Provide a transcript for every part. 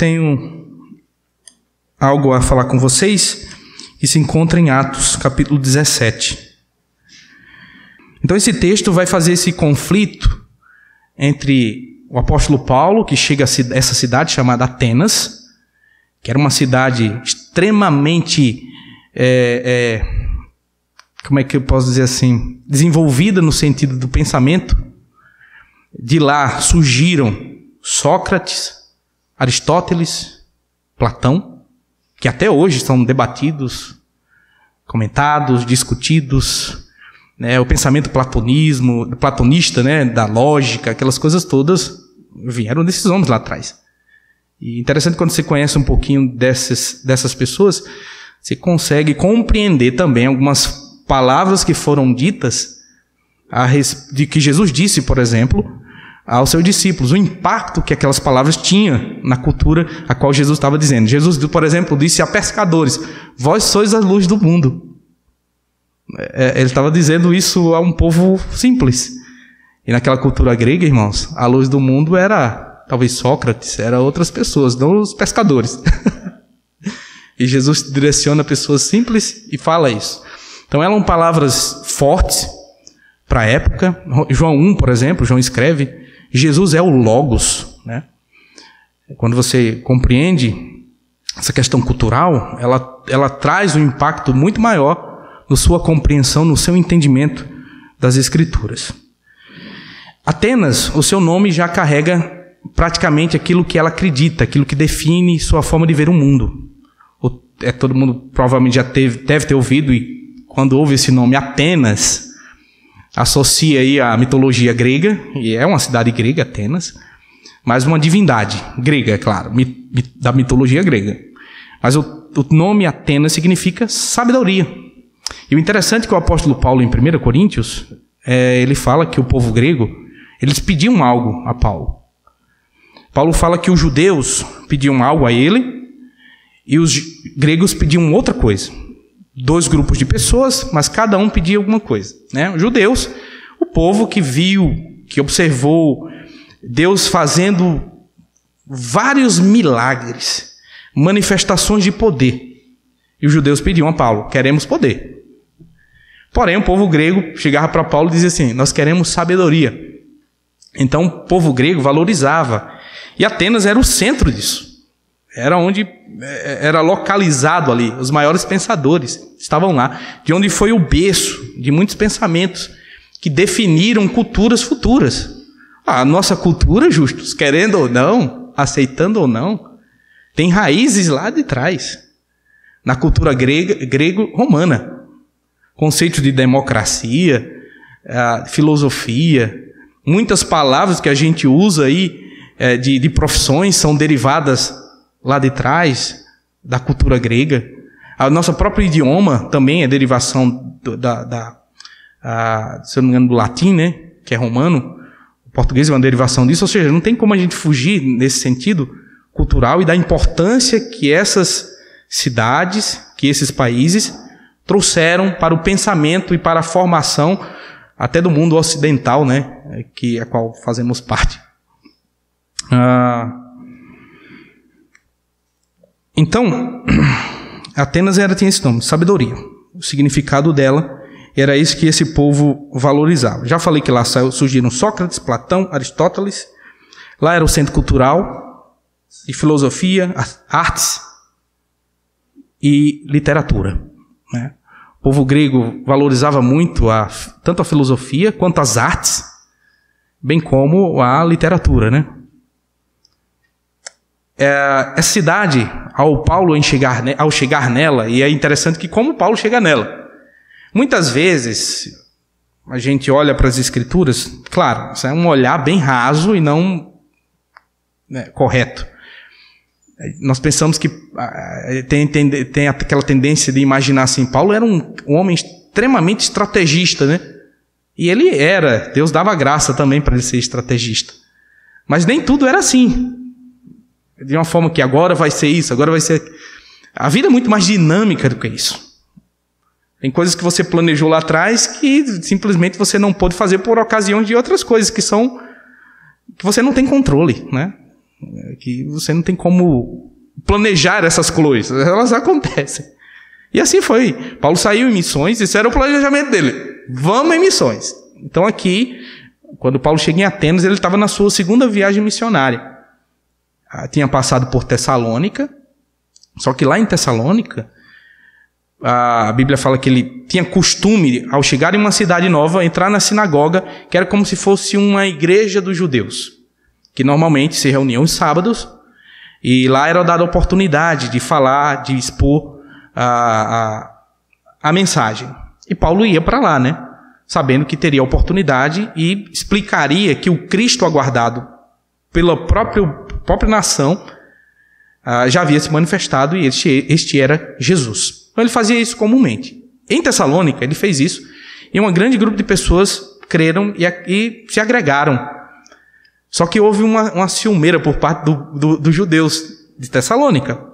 tenho algo a falar com vocês que se encontra em Atos, capítulo 17. Então esse texto vai fazer esse conflito entre o apóstolo Paulo, que chega a essa cidade chamada Atenas, que era uma cidade extremamente, como é que eu posso dizer assim, desenvolvida no sentido do pensamento. De lá surgiram Sócrates, Aristóteles, Platão, que até hoje são debatidos, comentados, discutidos, né? O pensamento platonista, né? Da lógica, aquelas coisas todas vieram desses homens lá atrás. E interessante, quando você conhece um pouquinho dessas pessoas, você consegue compreender também algumas palavras que foram ditas de que Jesus disse, por exemplo, aos seus discípulos, o impacto que aquelas palavras tinham na cultura a qual Jesus estava dizendo. Jesus, por exemplo, disse a pescadores: vós sois a luz do mundo. Ele estava dizendo isso a um povo simples. E naquela cultura grega, irmãos, a luz do mundo era talvez Sócrates, era outras pessoas, não os pescadores. E Jesus direciona pessoas simples e fala isso. Então eram palavras fortes para a época. João 1, por exemplo, João escreve: Jesus é o Logos, né? Quando você compreende essa questão cultural, ela traz um impacto muito maior na sua compreensão, no seu entendimento das Escrituras. Atenas, o seu nome já carrega praticamente aquilo que ela acredita, aquilo que define sua forma de ver o mundo. Todo mundo provavelmente já deve ter ouvido, e quando ouve esse nome Atenas, associa aí a mitologia grega, e é uma cidade grega, Atenas, mas uma divindade grega, é claro, da mitologia grega. Mas o nome Atenas significa sabedoria. E o interessante é que o apóstolo Paulo, em 1 Coríntios, ele fala que o povo grego, eles pediam algo a Paulo. Paulo fala que os judeus pediam algo a ele e os gregos pediam outra coisa. 2 grupos de pessoas, mas cada um pedia alguma coisa, né? Os judeus, o povo que viu, que observou Deus fazendo vários milagres, manifestações de poder. E os judeus pediam a Paulo: queremos poder. Porém, o povo grego chegava para Paulo e dizia assim: nós queremos sabedoria. Então, o povo grego valorizava. E Atenas era o centro disso. Era onde era localizado ali. Os maiores pensadores estavam lá. De onde foi o berço de muitos pensamentos que definiram culturas futuras. A nossa cultura, justos, querendo ou não, aceitando ou não, tem raízes lá de trás. Na cultura grego-romana. Conceitos de democracia, filosofia, muitas palavras que a gente usa aí de profissões são derivadas lá de trás da cultura grega. O nosso próprio idioma também é derivação se eu não me engano, do latim, né? Que é romano. O português é uma derivação disso. Ou seja, não tem como a gente fugir nesse sentido cultural e da importância que essas cidades, que esses países trouxeram para o pensamento e para a formação até do mundo ocidental, né? A qual fazemos parte. Então, Atenas tinha esse nome, sabedoria. O significado dela era isso que esse povo valorizava. Já falei que lá surgiram Sócrates, Platão, Aristóteles. Lá era o centro cultural de filosofia, artes e literatura, né? O povo grego valorizava muito tanto a filosofia quanto as artes, bem como a literatura, né? Essa cidade, ao chegar nela, e é interessante que como Paulo chega nela. Muitas vezes, a gente olha para as Escrituras, claro, isso é um olhar bem raso e não correto. Nós pensamos que tem aquela tendência de imaginar assim, Paulo era um homem extremamente estrategista, né? E ele era, Deus dava graça também para ele ser estrategista. Mas nem tudo era assim. De uma forma que agora vai ser isso, agora vai ser... A vida é muito mais dinâmica do que isso. Tem coisas que você planejou lá atrás que simplesmente você não pôde fazer por ocasião de outras coisas que você não tem controle, né? Que você não tem como planejar essas coisas, elas acontecem. E assim foi. Paulo saiu em missões, esse era o planejamento dele. Vamos em missões. Então aqui, quando Paulo chega em Atenas, ele estava na sua segunda viagem missionária. Tinha passado por Tessalônica, só que lá em Tessalônica, a Bíblia fala que ele tinha costume, ao chegar em uma cidade nova, entrar na sinagoga, que era como se fosse uma igreja dos judeus, que normalmente se reuniam os sábados, e lá era dada a oportunidade de falar, de expor a mensagem. E Paulo ia para lá, né? Sabendo que teria oportunidade e explicaria que o Cristo aguardado pela própria nação já havia se manifestado e este era Jesus. Então ele fazia isso comumente. Em Tessalônica ele fez isso e um grande grupo de pessoas creram e se agregaram. Só que houve uma ciumeira por parte dos judeus de Tessalônica.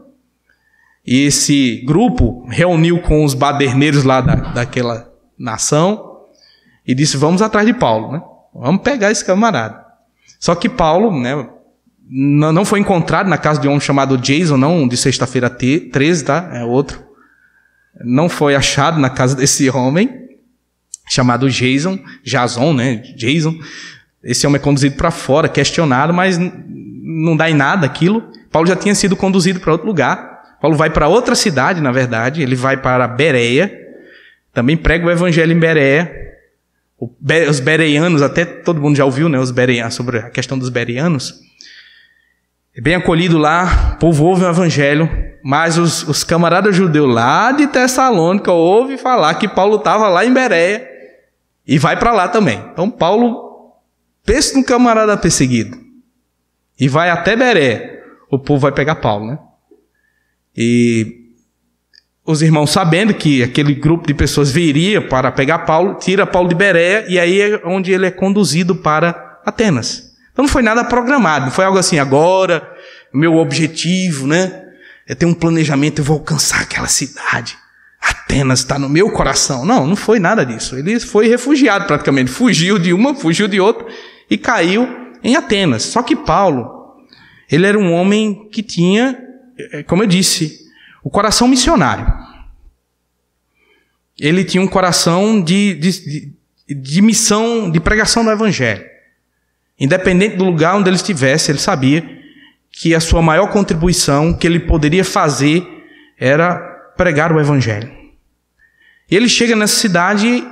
E esse grupo reuniu com os baderneiros lá daquela nação e disse, vamos atrás de Paulo, né? Vamos pegar esse camarada. Só que Paulo, né, não foi encontrado na casa de um chamado Jason, não de sexta-feira 13, tá? É outro. Não foi achado na casa desse homem, chamado Jason, né? Jason. Esse homem é conduzido para fora, questionado, mas não dá em nada aquilo. Paulo já tinha sido conduzido para outro lugar. Paulo vai para outra cidade, na verdade. Ele vai para Bereia. Também prega o evangelho em Bereia. Os bereanos, até todo mundo já ouviu, né? Os bereanos, sobre a questão dos bereanos. É bem acolhido lá, o povo ouve o evangelho, mas os camaradas judeus lá de Tessalônica ouvem falar que Paulo estava lá em Bereia e vai para lá também. Então Paulo pensa num camarada perseguido e vai até Bereia. O povo vai pegar Paulo, né? E os irmãos, sabendo que aquele grupo de pessoas viria para pegar Paulo, tira Paulo de Bereia e aí é onde ele é conduzido para Atenas. Então não foi nada programado, não foi algo assim, agora, meu objetivo, né, é ter um planejamento, eu vou alcançar aquela cidade. Atenas está no meu coração. Não foi nada disso. Ele foi refugiado praticamente, fugiu de uma, fugiu de outra e caiu em Atenas. Só que Paulo, ele era um homem que tinha, como eu disse, o coração missionário. Ele tinha um coração de missão, de pregação do evangelho. Independente do lugar onde ele estivesse, ele sabia que a sua maior contribuição que ele poderia fazer era pregar o evangelho. E ele chega nessa cidade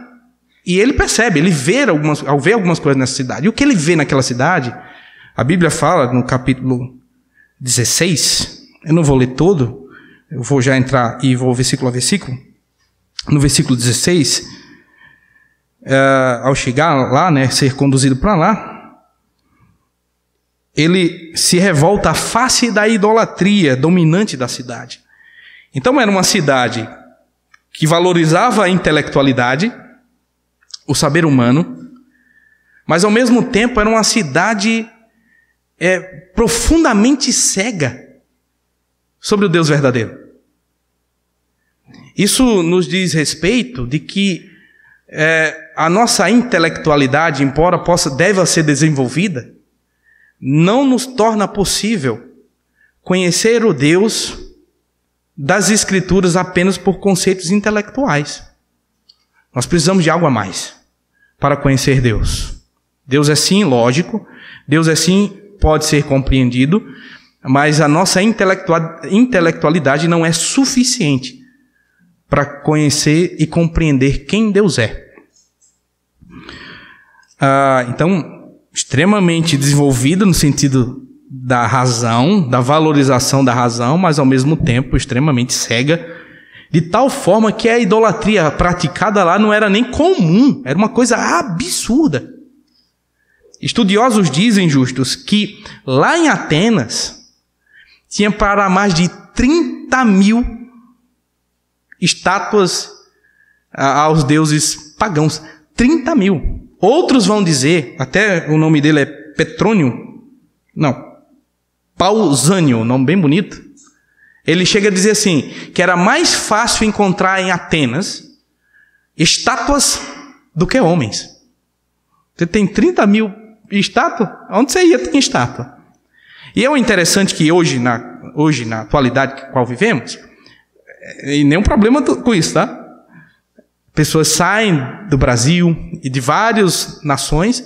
e ele percebe, ele vê algumas coisas nessa cidade. E o que ele vê naquela cidade, a Bíblia fala no capítulo 16, eu não vou ler todo, eu vou já entrar e vou versículo a versículo. No versículo 16, ao chegar lá, né, ser conduzido para lá, ele se revolta à face da idolatria dominante da cidade. Então era uma cidade que valorizava a intelectualidade, o saber humano, mas ao mesmo tempo era uma cidade profundamente cega sobre o Deus verdadeiro. Isso nos diz respeito de que a nossa intelectualidade, embora deva ser desenvolvida, não nos torna possível conhecer o Deus das Escrituras apenas por conceitos intelectuais. Nós precisamos de algo a mais para conhecer Deus. Deus é sim lógico, Deus é sim pode ser compreendido, mas a nossa intelectualidade não é suficiente para conhecer e compreender quem Deus é. Então, extremamente desenvolvida no sentido da razão, da valorização da razão, mas ao mesmo tempo extremamente cega, de tal forma que a idolatria praticada lá não era nem comum, era uma coisa absurda. Estudiosos dizem, justos, que lá em Atenas tinha para mais de 30 mil estátuas aos deuses pagãos. 30 mil. Outros vão dizer, até o nome dele é Pausânio, nome bem bonito. Ele chega a dizer assim, que era mais fácil encontrar em Atenas estátuas do que homens. Você tem 30 mil estátuas? Onde você ia tem estátua? E é o interessante que hoje, na atualidade com a qual vivemos, e nenhum problema com isso, tá? Pessoas saem do Brasil e de várias nações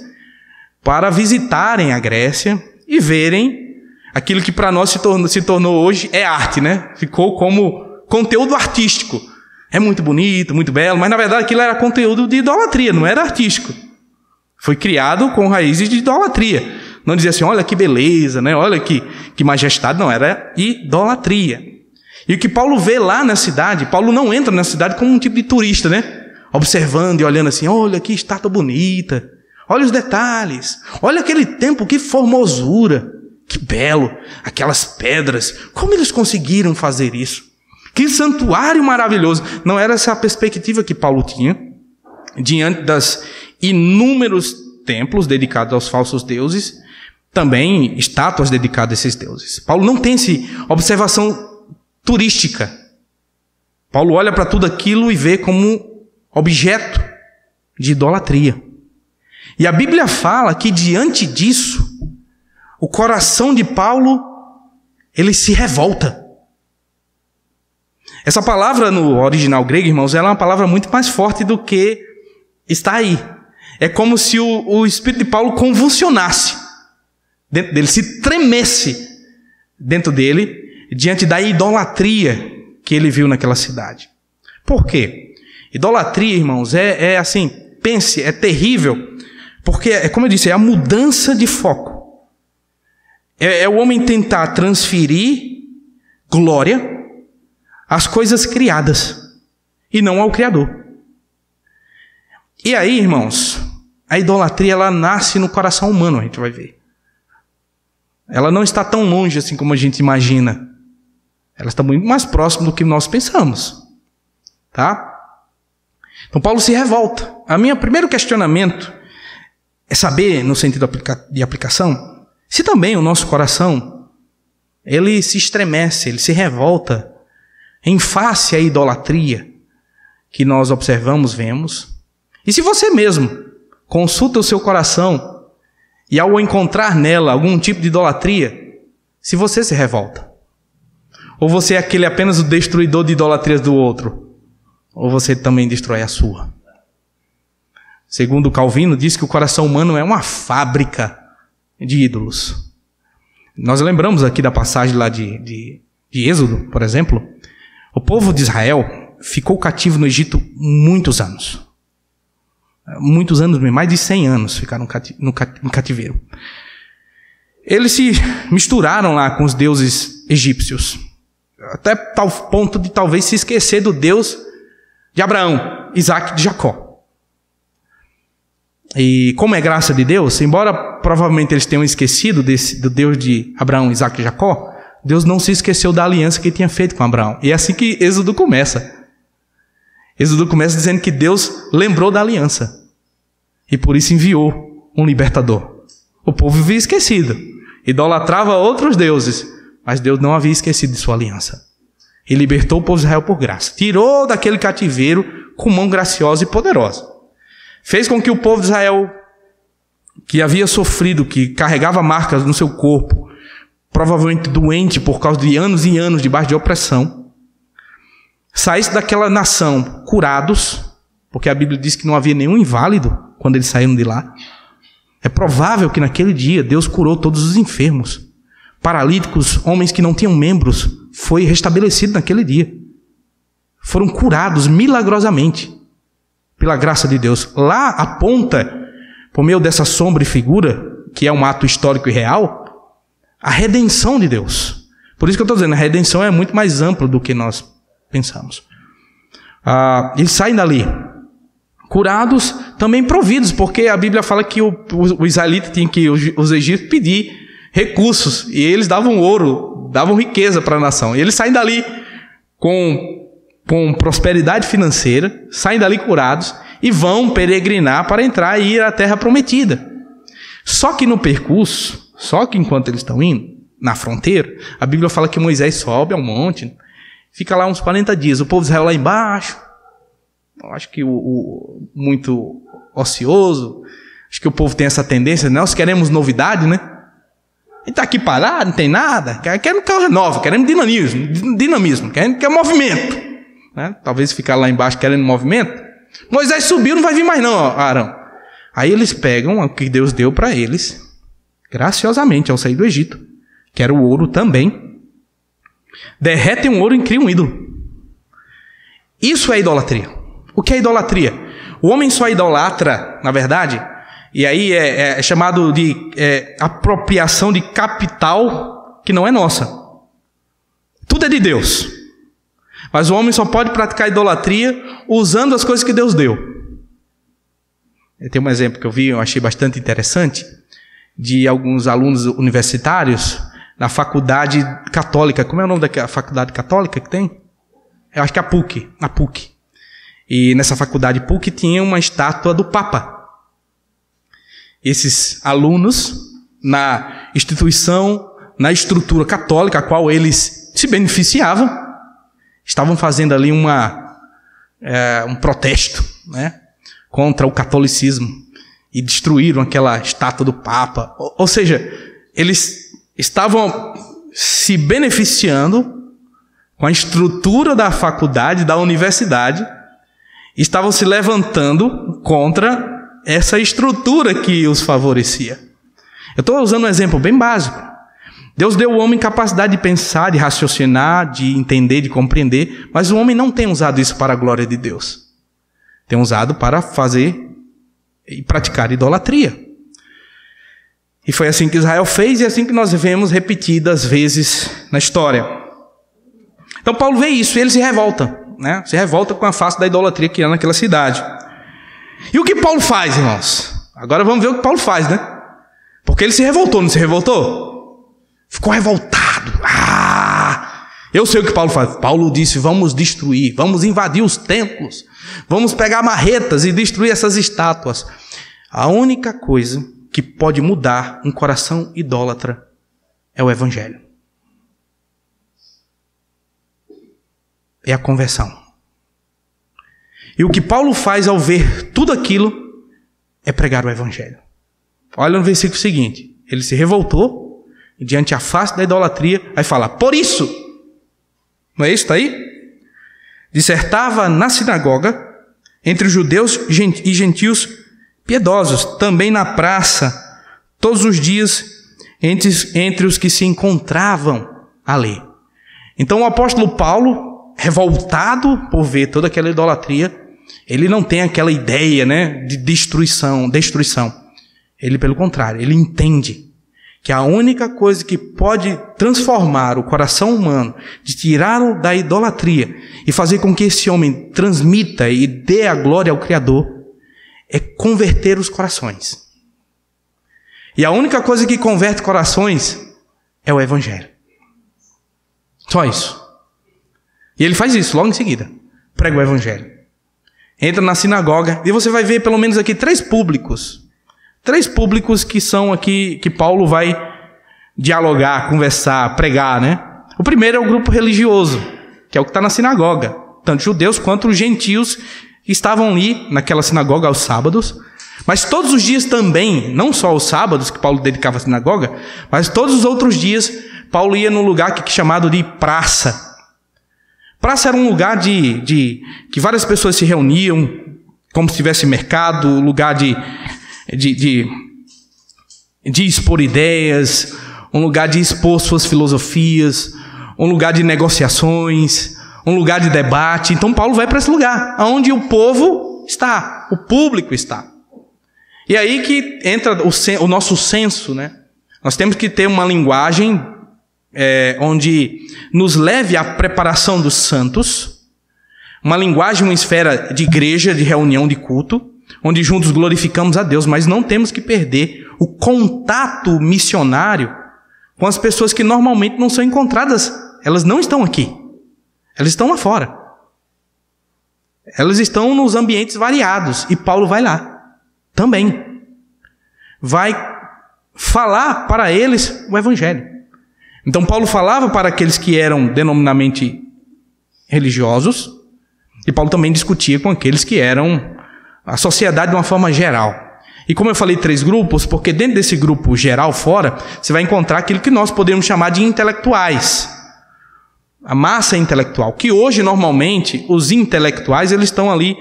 para visitarem a Grécia e verem aquilo que para nós se tornou hoje é arte, né? Ficou como conteúdo artístico. É muito bonito, muito belo, mas na verdade aquilo era conteúdo de idolatria, não era artístico. Foi criado com raízes de idolatria. Não dizia assim, olha que beleza, né? Olha que majestade. Não, era idolatria. E o que Paulo vê lá na cidade, Paulo não entra na cidade como um tipo de turista, né? Observando e olhando assim, olha que estátua bonita, olha os detalhes, olha aquele templo, que formosura, que belo, aquelas pedras, como eles conseguiram fazer isso? Que santuário maravilhoso. Não era essa a perspectiva que Paulo tinha diante das inúmeros templos dedicados aos falsos deuses, também estátuas dedicadas a esses deuses. Paulo não tem essa observação turística. Paulo olha para tudo aquilo e vê como objeto de idolatria. E a Bíblia fala que diante disso, o coração de Paulo, ele se revolta. Essa palavra no original grego, irmãos, ela é uma palavra muito mais forte do que está aí. É como se o espírito de Paulo convulsionasse dentro dele, se tremesse dentro dele, diante da idolatria que ele viu naquela cidade. Por quê? Idolatria, irmãos, é assim, pense, é terrível, porque, como eu disse, é a mudança de foco. É o homem tentar transferir glória às coisas criadas e não ao Criador. E aí, irmãos, a idolatria, ela nasce no coração humano, a gente vai ver. Ela não está tão longe assim como a gente imagina. Ela está muito mais próxima do que nós pensamos. Tá? Então Paulo se revolta. O meu primeiro questionamento é saber, no sentido de aplicação, se também o nosso coração, ele se estremece, ele se revolta em face à idolatria que nós observamos, vemos. E se você mesmo consulta o seu coração e ao encontrar nela algum tipo de idolatria, se você se revolta, ou você é aquele apenas o destruidor de idolatrias do outro, ou você também destrói a sua. Segundo Calvino, diz que o coração humano é uma fábrica de ídolos. Nós lembramos aqui da passagem lá de Êxodo, por exemplo. O povo de Israel ficou cativo no Egito muitos anos. Muitos anos mesmo, mais de 100 anos ficaram no cativeiro. Eles se misturaram lá com os deuses egípcios, até tal ponto de talvez se esquecer do Deus de Abraão, Isaac e de Jacó. E como é graça de Deus, embora provavelmente eles tenham esquecido do Deus de Abraão, Isaac e Jacó, Deus não se esqueceu da aliança que tinha feito com Abraão. E é assim que Êxodo começa. Êxodo começa dizendo que Deus lembrou da aliança. E por isso enviou um libertador. O povo vivia esquecido. Idolatrava outros deuses. Mas Deus não havia esquecido de sua aliança. E libertou o povo de Israel por graça. Tirou daquele cativeiro com mão graciosa e poderosa. Fez com que o povo de Israel, que havia sofrido, que carregava marcas no seu corpo, provavelmente doente por causa de anos e anos debaixo de opressão, saísse daquela nação curados, porque a Bíblia diz que não havia nenhum inválido quando eles saíram de lá. É provável que naquele dia Deus curou todos os enfermos, paralíticos, homens que não tinham membros, foi restabelecido naquele dia. Foram curados milagrosamente, pela graça de Deus. Lá aponta, por meio dessa sombra e figura, que é um ato histórico e real, a redenção de Deus. Por isso que eu estou dizendo, a redenção é muito mais ampla do que nós pensamos. Eles saem dali curados, também providos, porque a Bíblia fala que o israelita tinha que os egípcios pedir recursos, e eles davam ouro, davam riqueza para a nação. E eles saem dali com prosperidade financeira, saem dali curados e vão peregrinar para entrar e ir à terra prometida. Só que no percurso, só que enquanto eles estão indo, na fronteira, a Bíblia fala que Moisés sobe ao monte, fica lá uns 40 dias, o povo de Israel lá embaixo, eu acho que muito ocioso, acho que o povo tem essa tendência, nós queremos novidade, né? gente está aqui parado, não tem nada. Queremos carro novo, queremos dinamismo, queremos movimento. Né? Talvez ficar lá embaixo querendo movimento. Moisés subiu, não vai vir mais não, Arão. Aí eles pegam o que Deus deu para eles, graciosamente, ao sair do Egito, que era o ouro também, derretem o ouro e criam um ídolo. Isso é idolatria. O que é idolatria? O homem só idolatra, na verdade, e aí é chamado de apropriação de capital que não é nossa. Tudo é de Deus. Mas o homem só pode praticar idolatria usando as coisas que Deus deu. Tem um exemplo que eu vi, eu achei bastante interessante, de alguns alunos universitários na faculdade católica. Como é o nome da faculdade católica que tem? Eu acho que é a PUC. E nessa faculdade PUC tinha uma estátua do Papa. Esses alunos, na instituição, na estrutura católica a qual eles se beneficiavam, estavam fazendo ali um protesto, né, contra o catolicismo e destruíram aquela estátua do Papa. Ou seja, eles estavam se beneficiando com a estrutura da faculdade, da universidade, estavam se levantando contra essa estrutura que os favorecia. Eu estou usando um exemplo bem básico. Deus deu ao homem capacidade de pensar, de raciocinar, de entender, de compreender, mas o homem não tem usado isso para a glória de Deus. Tem usado para fazer e praticar idolatria. E foi assim que Israel fez e é assim que nós vemos repetidas vezes na história. Então Paulo vê isso e ele se revolta, né? Se revolta com a face da idolatria que há naquela cidade. E o que Paulo faz, irmãos? Agora vamos ver o que Paulo faz, né? Porque ele se revoltou, não se revoltou? Ficou revoltado. Eu sei o que Paulo faz. Paulo disse, vamos destruir, vamos invadir os templos, vamos pegar marretas e destruir essas estátuas. A única coisa que pode mudar um coração idólatra é o Evangelho. É a conversão. E o que Paulo faz ao ver tudo aquilo é pregar o Evangelho. Olha no versículo seguinte. Ele se revoltou diante a face da idolatria. Aí fala, por isso. Não é isso? Está aí? Dissertava na sinagoga entre os judeus e gentios piedosos. Também na praça, todos os dias, entre os que se encontravam ali. Então o apóstolo Paulo, revoltado por ver toda aquela idolatria, ele não tem aquela ideia, né, de destruição. Ele, pelo contrário, ele entende que a única coisa que pode transformar o coração humano, de tirá-lo da idolatria e fazer com que esse homem transmita e dê a glória ao Criador, é converter os corações. E a única coisa que converte corações é o Evangelho. Só isso. E ele faz isso logo em seguida. Prega o Evangelho. Entra na sinagoga e você vai ver pelo menos aqui três públicos que são aqui, que Paulo vai dialogar, conversar, pregar, né? O primeiro é o grupo religioso, que é o que está na sinagoga. Tanto judeus quanto os gentios que estavam ali naquela sinagoga aos sábados. Mas todos os dias também, não só os sábados que Paulo dedicava à sinagoga, mas todos os outros dias Paulo ia num lugar que é chamado de praça. Praça era um lugar que várias pessoas se reuniam, como se tivesse mercado, lugar de expor ideias, um lugar de expor suas filosofias, um lugar de negociações, um lugar de debate. Então Paulo vai para esse lugar, onde o povo está, o público está. E aí que entra o nosso senso, né? Nós temos que ter uma linguagem onde nos leve à preparação dos santos, uma linguagem, uma esfera de igreja, de reunião, de culto, onde juntos glorificamos a Deus, mas não temos que perder o contato missionário com as pessoas que normalmente não são encontradas. Elas não estão aqui. Elas estão lá fora. Elas estão nos ambientes variados. E Paulo vai lá também. Vai falar para eles o Evangelho. Então Paulo falava para aqueles que eram denominadamente religiosos, e Paulo também discutia com aqueles que eram a sociedade de uma forma geral. E como eu falei 3 grupos, porque dentro desse grupo geral fora, você vai encontrar aquilo que nós podemos chamar de intelectuais. A massa intelectual, que hoje normalmente os intelectuais eles estão ali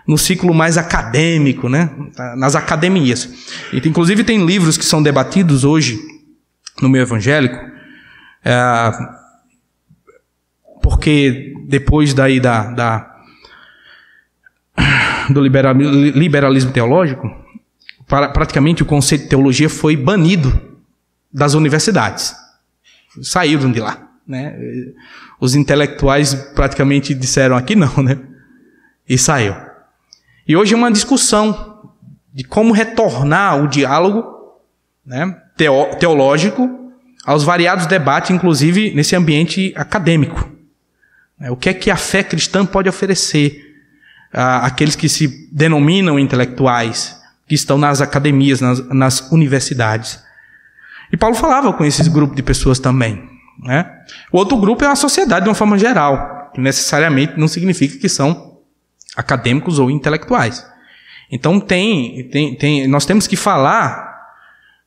no ciclo mais acadêmico, né? Nas academias. E, inclusive tem livros que são debatidos hoje no meio evangélico, porque depois daí do liberalismo teológico, praticamente o conceito de teologia foi banido das universidades. Saíram de lá, né? Os intelectuais praticamente disseram aqui não, né? E saiu. E hoje é uma discussão de como retornar o diálogo, né, teológico aos variados debates, inclusive nesse ambiente acadêmico. O que é que a fé cristã pode oferecer àqueles que se denominam intelectuais, que estão nas academias, nas universidades. E Paulo falava com esse grupo de pessoas também, né? O outro grupo é a sociedade de uma forma geral, que necessariamente não significa que são acadêmicos ou intelectuais. Então nós temos que falar,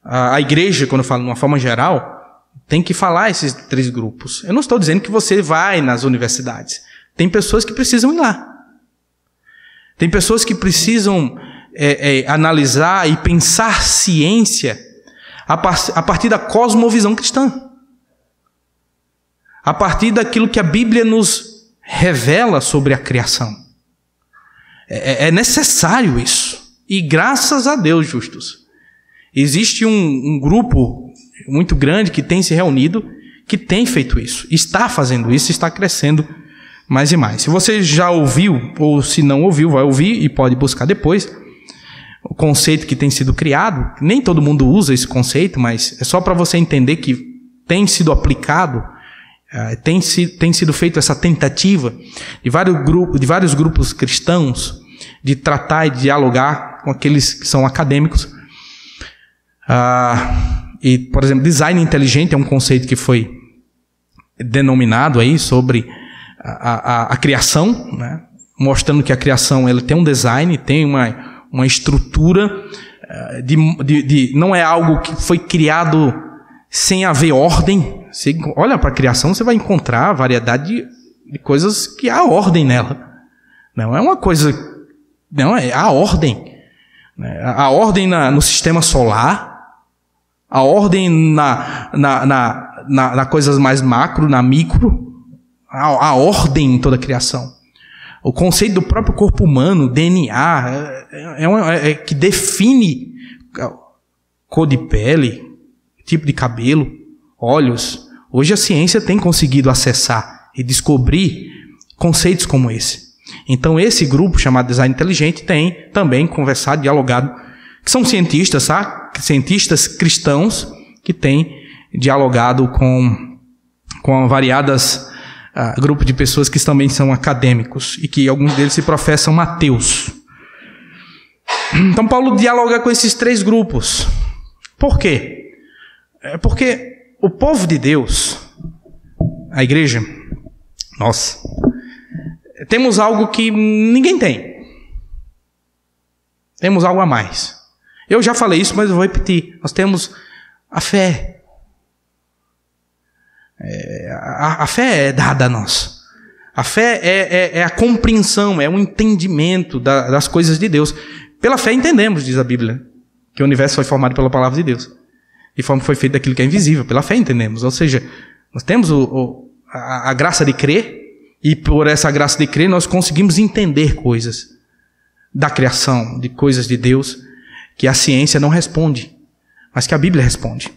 a igreja, quando eu falo de uma forma geral, tem que falar esses 3 grupos. Eu não estou dizendo que você vai nas universidades. Tem pessoas que precisam ir lá. Tem pessoas que precisam analisar e pensar ciência a partir da cosmovisão cristã. A partir daquilo que a Bíblia nos revela sobre a criação. É necessário isso. E graças a Deus, justos, existe um grupo muito grande que tem se reunido, que tem feito isso, está fazendo isso, está crescendo mais e mais. Se você já ouviu, ou se não ouviu, vai ouvir e pode buscar depois, o conceito que tem sido criado. Nem todo mundo usa esse conceito, mas é só para você entender que tem sido aplicado, tem sido feita essa tentativa de vários grupos cristãos de tratar e dialogar com aqueles que são acadêmicos. E, por exemplo, design inteligente é um conceito que foi denominado aí sobre a criação, né? Mostrando que a criação ela tem um design, tem uma estrutura, não é algo que foi criado sem haver ordem. Você olha para a criação, você vai encontrar a variedade de coisas que há ordem nela. Não é uma coisa... Não, é a ordem. A ordem no sistema solar, a ordem na coisas mais macro, na micro, a ordem em toda a criação. O conceito do próprio corpo humano, DNA, que define cor de pele, tipo de cabelo, olhos. Hoje a ciência tem conseguido acessar e descobrir conceitos como esse. Então esse grupo chamado Design Inteligente tem também conversado, dialogado, que são cientistas, sabe? Cientistas cristãos que têm dialogado com variadas grupos de pessoas que também são acadêmicos e que alguns deles se professam ateus. Então Paulo dialoga com esses 3 grupos. Por quê? Porque o povo de Deus, a igreja, nós, temos algo que ninguém tem. Temos algo a mais. Eu já falei isso, mas eu vou repetir. Nós temos a fé. A fé é dada a nós. A fé é a compreensão, é o entendimento das coisas de Deus. Pela fé entendemos, diz a Bíblia, que o universo foi formado pela palavra de Deus. De forma que foi feito daquilo que é invisível. Pela fé entendemos. Ou seja, nós temos a graça de crer, e por essa graça de crer nós conseguimos entender coisas da criação, de coisas de Deus, que a ciência não responde, mas que a Bíblia responde.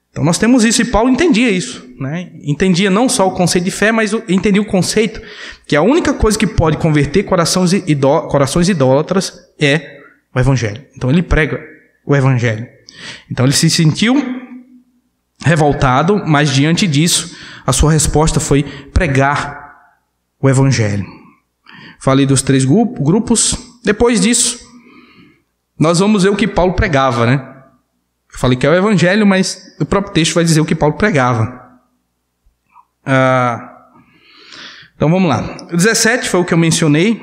Então nós temos isso, e Paulo entendia isso, né? Entendia não só o conceito de fé, mas entendia o conceito que a única coisa que pode converter corações idólatras é o Evangelho. Então ele prega o Evangelho. Então ele se sentiu revoltado, mas diante disso, a sua resposta foi pregar o Evangelho. Falei dos 3 grupos. Depois disso, nós vamos ver o que Paulo pregava, né? Eu falei que é o Evangelho, mas o próprio texto vai dizer o que Paulo pregava. Então vamos lá. 17 foi o que eu mencionei.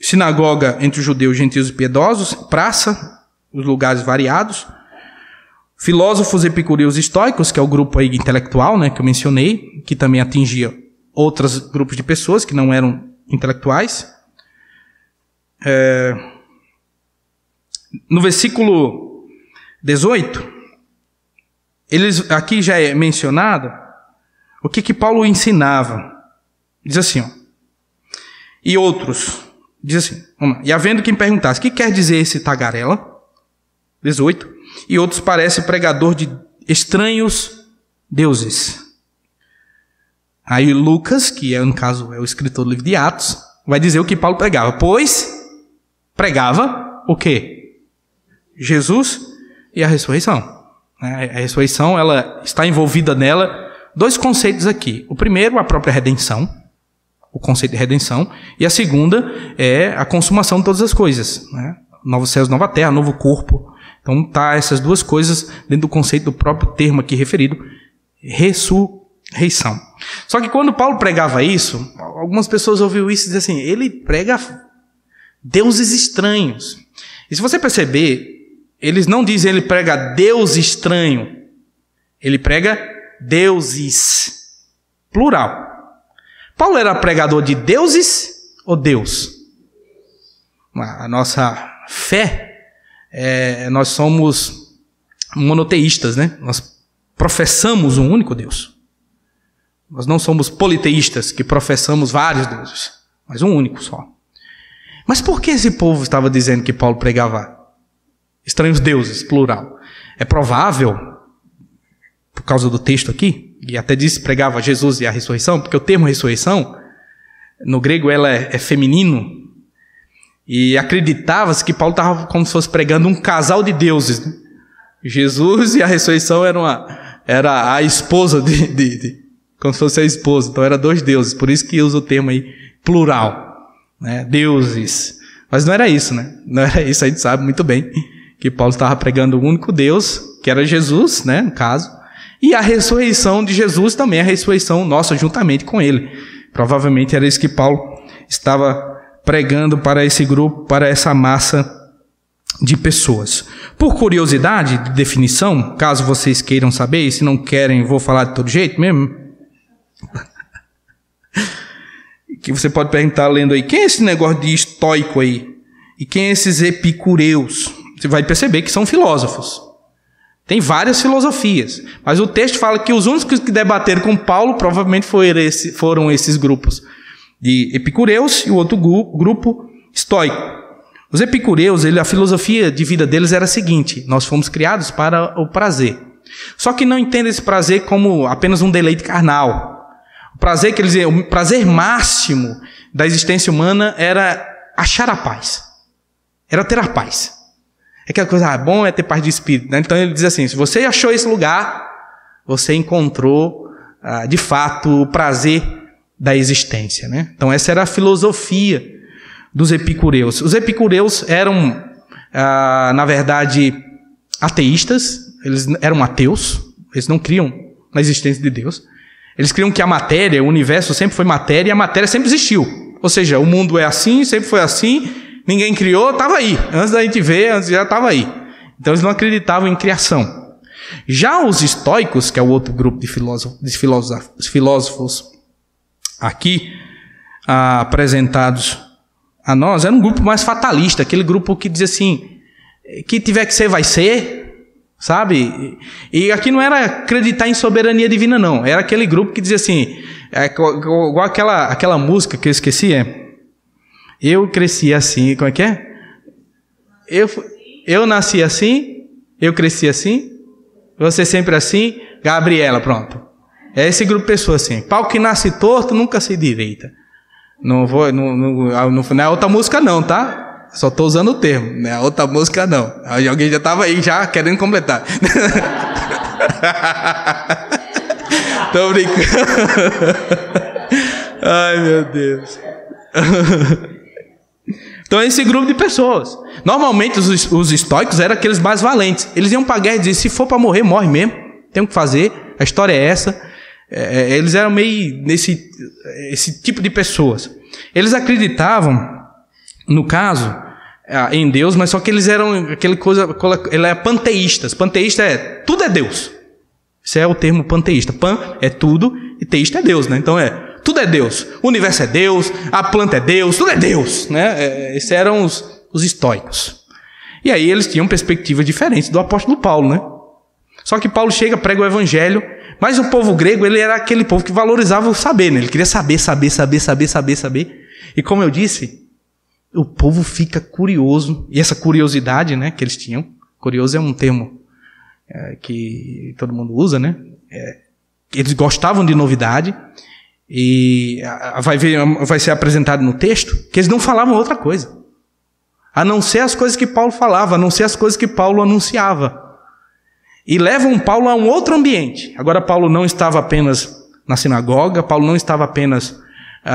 Sinagoga entre os judeus, gentios e piedosos. Praça, os lugares variados. Filósofos epicureus e estoicos, que é o grupo aí intelectual, né, que eu mencionei, que também atingia outros grupos de pessoas que não eram intelectuais. No versículo 18, aqui já é mencionado o que Paulo ensinava. Diz assim, ó, e outros, diz assim, vamos lá, e havendo quem perguntasse, o que quer dizer esse tagarela? 18, e outros parece pregador de estranhos deuses. Aí Lucas, que no caso é o escritor do livro de Atos, vai dizer o que Paulo pregava, pois pregava o quê? Jesus e a ressurreição. A ressurreição, ela está envolvida nela dois conceitos aqui. O primeiro, a própria redenção, o conceito de redenção, e a segunda é a consumação de todas as coisas, né? Novos céus, nova terra, novo corpo. Então tá essas duas coisas dentro do conceito do próprio termo aqui referido, ressurreição. Só que quando Paulo pregava isso, algumas pessoas ouviram isso e diziam assim, ele prega deuses estranhos. E se você perceber, eles não dizem ele prega Deus estranho, ele prega deuses, plural. Paulo era pregador de deuses ou Deus? A nossa fé, nós somos monoteístas, né? Nós professamos um único Deus. Nós não somos politeístas, que professamos vários deuses, mas um único só. Mas por que esse povo estava dizendo que Paulo pregava estranhos deuses, plural? É provável, por causa do texto aqui, e até disse pregava Jesus e a ressurreição, porque o termo ressurreição, no grego ela é feminino, e acreditava-se que Paulo estava como se fosse pregando um casal de deuses. Jesus e a ressurreição era a esposa como se fosse a esposa, então eram dois deuses, por isso que usa o termo aí plural, né? Deuses. Mas não era isso, né? Não era isso, a gente sabe muito bem que Paulo estava pregando o único Deus, que era Jesus, né, no caso, e a ressurreição de Jesus também, a ressurreição nossa juntamente com ele. Provavelmente era isso que Paulo estava pregando para esse grupo, para essa massa de pessoas. Por curiosidade de definição, caso vocês queiram saber, e se não querem, vou falar de todo jeito mesmo, que você pode perguntar lendo aí, quem é esse negócio de estoico aí? E quem é esses epicureus? Você vai perceber que são filósofos. Tem várias filosofias, mas o texto fala que os únicos que debateram com Paulo provavelmente foram esses grupos de epicureus e o outro grupo estoico. Os epicureus, a filosofia de vida deles era a seguinte: nós fomos criados para o prazer. Só que não entendem esse prazer como apenas um deleite carnal. O prazer que eles diziam, o prazer máximo da existência humana era achar a paz. Era ter a paz. É aquela coisa, bom é ter paz de espírito, né? Então ele diz assim, se você achou esse lugar, você encontrou, de fato, o prazer da existência, né? Então essa era a filosofia dos epicureus. Os epicureus eram, na verdade, ateístas, eles eram ateus, eles não criam na existência de Deus. Eles criam que a matéria, o universo sempre foi matéria e a matéria sempre existiu. Ou seja, o mundo é assim, sempre foi assim, ninguém criou, estava aí. Antes da gente ver, antes já estava aí. Então eles não acreditavam em criação. Já os estoicos, que é o outro grupo de filósofos aqui apresentados a nós, era um grupo mais fatalista, aquele grupo que dizia assim, que tiver que ser, vai ser, sabe? E aqui não era acreditar em soberania divina, não. Era aquele grupo que dizia assim, igual aquela música que eu esqueci, eu cresci assim, como é que é? Eu nasci assim, eu cresci assim, você sempre assim, Gabriela, pronto. É esse grupo de pessoas assim. Pau que nasce torto, nunca se direita. Não é outra música não, tá? Só estou usando o termo, não é outra música não. Alguém já estava aí já querendo completar. Tô brincando. Ai, meu Deus. Então, esse grupo de pessoas. Normalmente, os estoicos eram aqueles mais valentes. Eles iam para a guerra e diziam, se for para morrer, morre mesmo. Tem o que fazer. A história é essa. Eles eram meio esse tipo de pessoas. Eles acreditavam, no caso, em Deus, mas só que eles eram aquele coisa, ele é panteístas. Panteísta tudo é Deus. Esse é o termo panteísta. Pan é tudo e teísta é Deus, né? Então tudo é Deus. O universo é Deus, a planta é Deus, tudo é Deus, né? Esses eram os estoicos. E aí eles tinham perspectivas diferentes do apóstolo Paulo, né? Só que Paulo chega, prega o evangelho, mas o povo grego, ele era aquele povo que valorizava o saber, né? Ele queria saber. E como eu disse, o povo fica curioso, e essa curiosidade, né, que eles tinham, curioso é um termo que todo mundo usa, né? Eles gostavam de novidade, e vai ser apresentado no texto que eles não falavam outra coisa, a não ser as coisas que Paulo falava, a não ser as coisas que Paulo anunciava. E levam Paulo a um outro ambiente. Agora Paulo não estava apenas na sinagoga, Paulo não estava apenas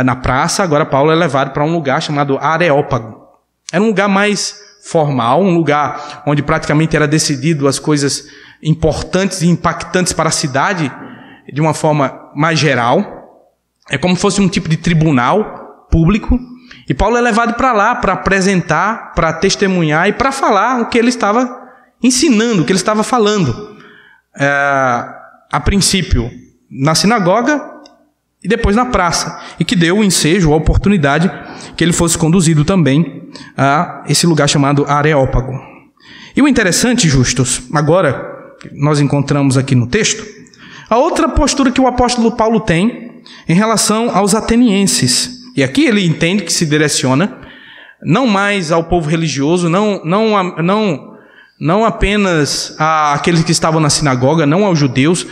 na praça, agora Paulo é levado para um lugar chamado Areópago. Era um lugar mais formal, um lugar onde praticamente era decidido as coisas importantes e impactantes para a cidade de uma forma mais geral. É como se fosse um tipo de tribunal público. E Paulo é levado para lá para apresentar, para testemunhar e para falar o que ele estava ensinando, o que ele estava falando. A princípio na sinagoga e depois na praça. E que deu o ensejo, a oportunidade que ele fosse conduzido também a esse lugar chamado Areópago. E o interessante, justos, agora nós encontramos aqui no texto, a outra postura que o apóstolo Paulo tem em relação aos atenienses. E aqui ele entende que se direciona não mais ao povo religioso, não apenas àqueles que estavam na sinagoga, não aos judeus,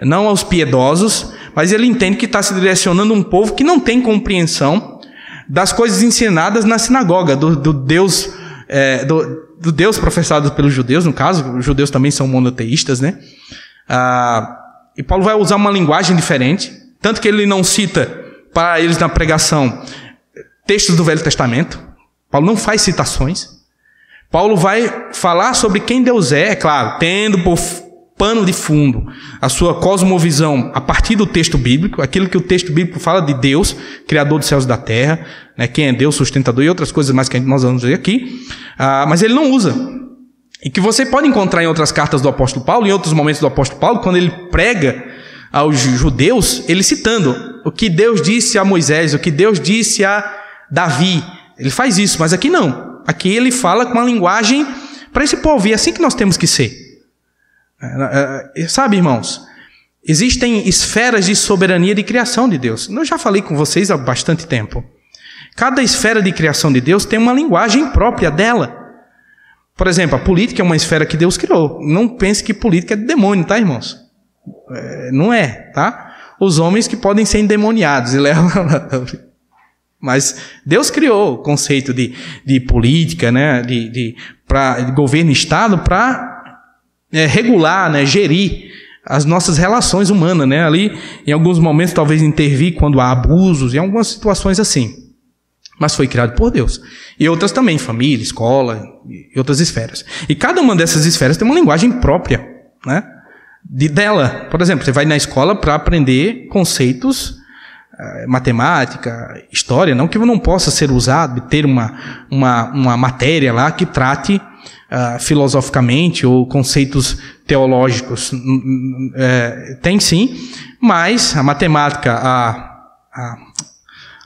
não aos piedosos, mas ele entende que está se direcionando a um povo que não tem compreensão das coisas ensinadas na sinagoga, do Deus professado pelos judeus, no caso, os judeus também são monoteístas, né? E Paulo vai usar uma linguagem diferente, tanto que ele não cita para eles na pregação textos do Velho Testamento. Paulo não faz citações. Paulo vai falar sobre quem Deus é claro, tendo por pano de fundo a sua cosmovisão a partir do texto bíblico, aquilo que o texto bíblico fala de Deus, Criador dos céus e da terra, né, quem é Deus, sustentador e outras coisas mais que nós vamos ver aqui, mas ele não usa. E que você pode encontrar em outras cartas do apóstolo Paulo, em outros momentos do apóstolo Paulo, quando ele prega aos judeus, ele citando o que Deus disse a Moisés, o que Deus disse a Davi. Ele faz isso, mas aqui não. Aqui ele fala com uma linguagem para esse povo, e é assim que nós temos que ser. Sabe, irmãos, existem esferas de soberania de criação de Deus. Eu já falei com vocês há bastante tempo. Cada esfera de criação de Deus tem uma linguagem própria dela. Por exemplo, a política é uma esfera que Deus criou. Não pense que política é demônio, tá, irmãos? Não é, tá? Os homens que podem ser endemoniados e levam... Mas Deus criou o conceito de política, né? de governo e Estado para regular, né? Gerir as nossas relações humanas, né? Ali, em alguns momentos, talvez intervir quando há abusos, em algumas situações assim. Mas foi criado por Deus. E outras também, família, escola e outras esferas. E cada uma dessas esferas tem uma linguagem própria, né? Dela. Por exemplo, você vai na escola para aprender conceitos, matemática, história, não que não possa ser usado, ter uma matéria lá que trate filosoficamente ou conceitos teológicos. Tem sim, mas a matemática,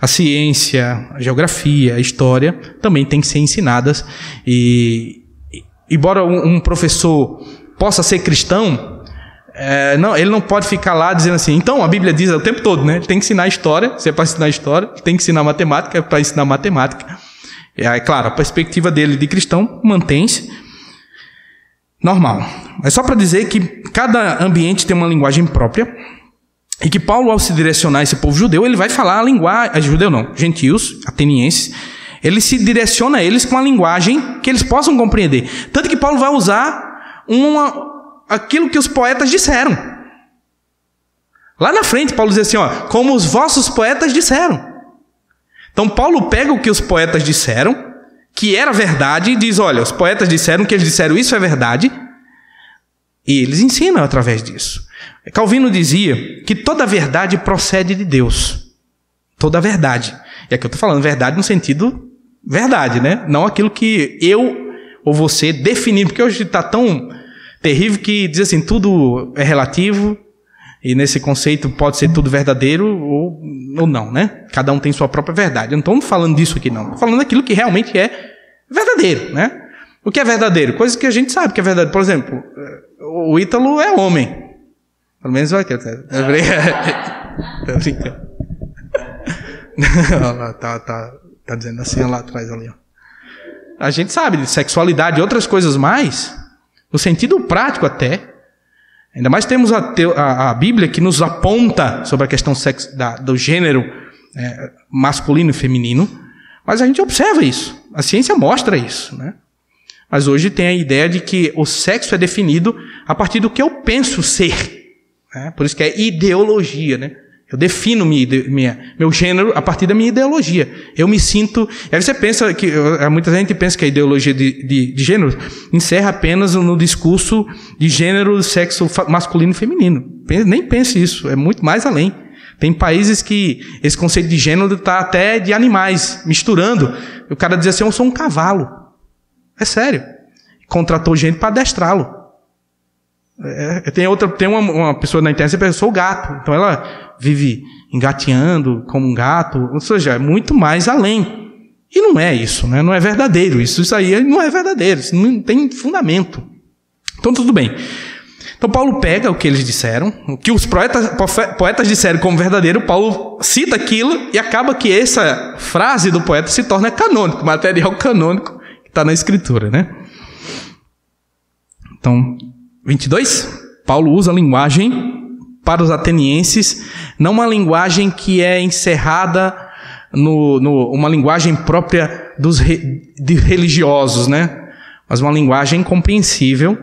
a ciência, a geografia, a história também tem que ser ensinadas. E embora um professor possa ser cristão, ele não pode ficar lá dizendo assim, então a Bíblia diz o tempo todo, né? Ele tem que ensinar história, se é para ensinar história, tem que ensinar matemática, é para ensinar matemática. Claro, a perspectiva dele de cristão mantém-se normal. É só para dizer que cada ambiente tem uma linguagem própria e que Paulo, ao se direcionar a esse povo judeu, ele vai falar a linguagem, judeu não, gentios, atenienses, ele se direciona a eles com uma linguagem que eles possam compreender. Tanto que Paulo vai usar aquilo que os poetas disseram. Lá na frente, Paulo diz assim, como os vossos poetas disseram. Então, Paulo pega o que os poetas disseram, que era verdade, e diz, olha, os poetas disseram que eles disseram isso é verdade, e eles ensinam através disso. Calvino dizia que toda verdade procede de Deus. Toda verdade. E aqui eu estou falando verdade no sentido verdade, né? Não aquilo que eu ou você definir, porque hoje está tão terrível que diz assim, tudo é relativo, e nesse conceito pode ser tudo verdadeiro ou não, né? Cada um tem sua própria verdade. Eu não estou falando disso aqui, não. Estou falando daquilo que realmente é verdadeiro, né? O que é verdadeiro? Coisas que a gente sabe que é verdadeiro. Por exemplo, o Ítalo é homem. Pelo menos vai que tá brincando. Tá dizendo assim lá atrás ali, ó. A gente sabe de sexualidade e outras coisas mais, no sentido prático até. Ainda mais temos a Bíblia que nos aponta sobre a questão do gênero masculino e feminino, mas a gente observa isso. A ciência mostra isso, né? Mas hoje tem a ideia de que o sexo é definido a partir do que eu penso ser, né? Por isso que é ideologia, né? Eu defino meu gênero a partir da minha ideologia. Eu me sinto... Aí você pensa que... Muita gente pensa que a ideologia de gênero encerra apenas no discurso de gênero, sexo masculino e feminino. Nem pense isso. É muito mais além. Tem países que esse conceito de gênero está até de animais, misturando. O cara diz assim, eu sou um cavalo. É sério. Contratou gente para adestrá-lo. Tem uma pessoa na internet que pensa, eu sou o gato. Então ela vive engateando como um gato. Ou seja, é muito mais além. E não é isso, né? Não é verdadeiro. Isso aí não é verdadeiro. Isso não tem fundamento. Então tudo bem. Então Paulo pega o que eles disseram, o que os poetas disseram como verdadeiro, Paulo cita aquilo e acaba que essa frase do poeta se torna canônico, material canônico que está na Escritura, né? Então, 22, Paulo usa a linguagem para os atenienses, não uma linguagem que é encerrada uma linguagem própria de religiosos, né? Mas uma linguagem compreensível